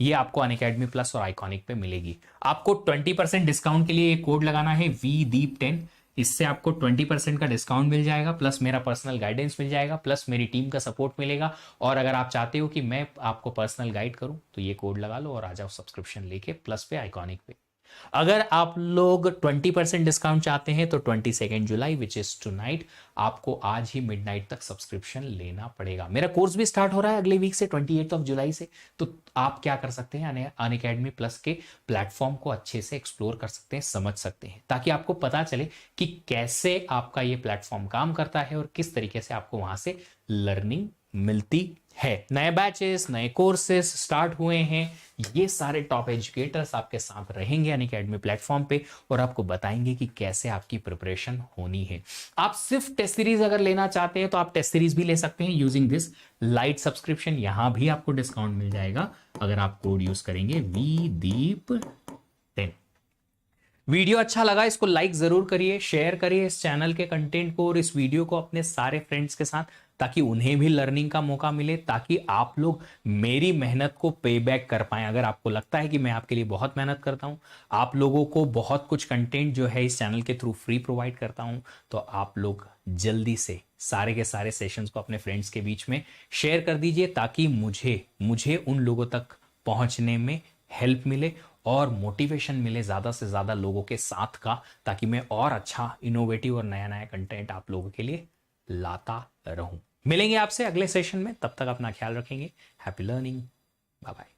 ये आपको अनअकैडमी प्लस और आइकॉनिक पे मिलेगी। आपको 20% डिस्काउंट के लिए एक कोड लगाना है VDEEP10, इससे आपको 20% का डिस्काउंट मिल जाएगा, प्लस मेरा पर्सनल गाइडेंस मिल जाएगा, प्लस मेरी टीम का सपोर्ट मिलेगा। और अगर आप चाहते हो कि मैं आपको पर्सनल गाइड करूं तो ये कोड लगा लो और आ जाओ सब्सक्रिप्शन लेके प्लस पे, आइकॉनिक पे। अगर आप लोग 20% डिस्काउंट चाहते हैं तो 22 जुलाई विच इज टुनाइट आपको आज ही मिडनाइट तक सब्सक्रिप्शन लेना पड़ेगा। मेरा कोर्स भी स्टार्ट हो रहा है अगले वीक से, 28 जुलाई से। तो आप क्या कर सकते हैं, अनअकैडमी प्लस के प्लेटफॉर्म को अच्छे से एक्सप्लोर कर सकते हैं, समझ सकते हैं, ताकि आपको पता चले कि कैसे आपका ये प्लेटफॉर्म काम करता है और किस तरीके से आपको वहां से लर्निंग मिलती है। नए बैचेस, नए कोर्सेज स्टार्ट हुए हैं, ये सारे टॉप एजुकेटर्स आपके साथ रहेंगे अनअकैडमी प्लेटफॉर्म पे और आपको बताएंगे कि कैसे आपकी प्रिपरेशन होनी है। आप सिर्फ टेस्ट सीरीज अगर लेना चाहते हैं तो आप टेस्ट सीरीज भी ले सकते हैं यूजिंग दिस लाइट सब्सक्रिप्शन। यहां भी आपको डिस्काउंट मिल जाएगा अगर आप कोड यूज करेंगे VDEEP10। वीडियो अच्छा लगा इसको लाइक जरूर करिए, शेयर करिए इस चैनल के कंटेंट को और इस वीडियो को अपने सारे फ्रेंड्स के साथ, ताकि उन्हें भी लर्निंग का मौका मिले, ताकि आप लोग मेरी मेहनत को पे बैक कर पाएं। अगर आपको लगता है कि मैं आपके लिए बहुत मेहनत करता हूं, आप लोगों को बहुत कुछ कंटेंट जो है इस चैनल के थ्रू फ्री प्रोवाइड करता हूं, तो आप लोग जल्दी से सारे के सारे सेशंस को अपने फ्रेंड्स के बीच में शेयर कर दीजिए, ताकि मुझे उन लोगों तक पहुंचने में हेल्प मिले और मोटिवेशन मिले ज़्यादा से ज़्यादा लोगों के साथ का, ताकि मैं और अच्छा इनोवेटिव और नया नया कंटेंट आप लोगों के लिए लाता रहूं। मिलेंगे आपसे अगले सेशन में, तब तक अपना ख्याल रखेंगे। Happy learning, bye bye.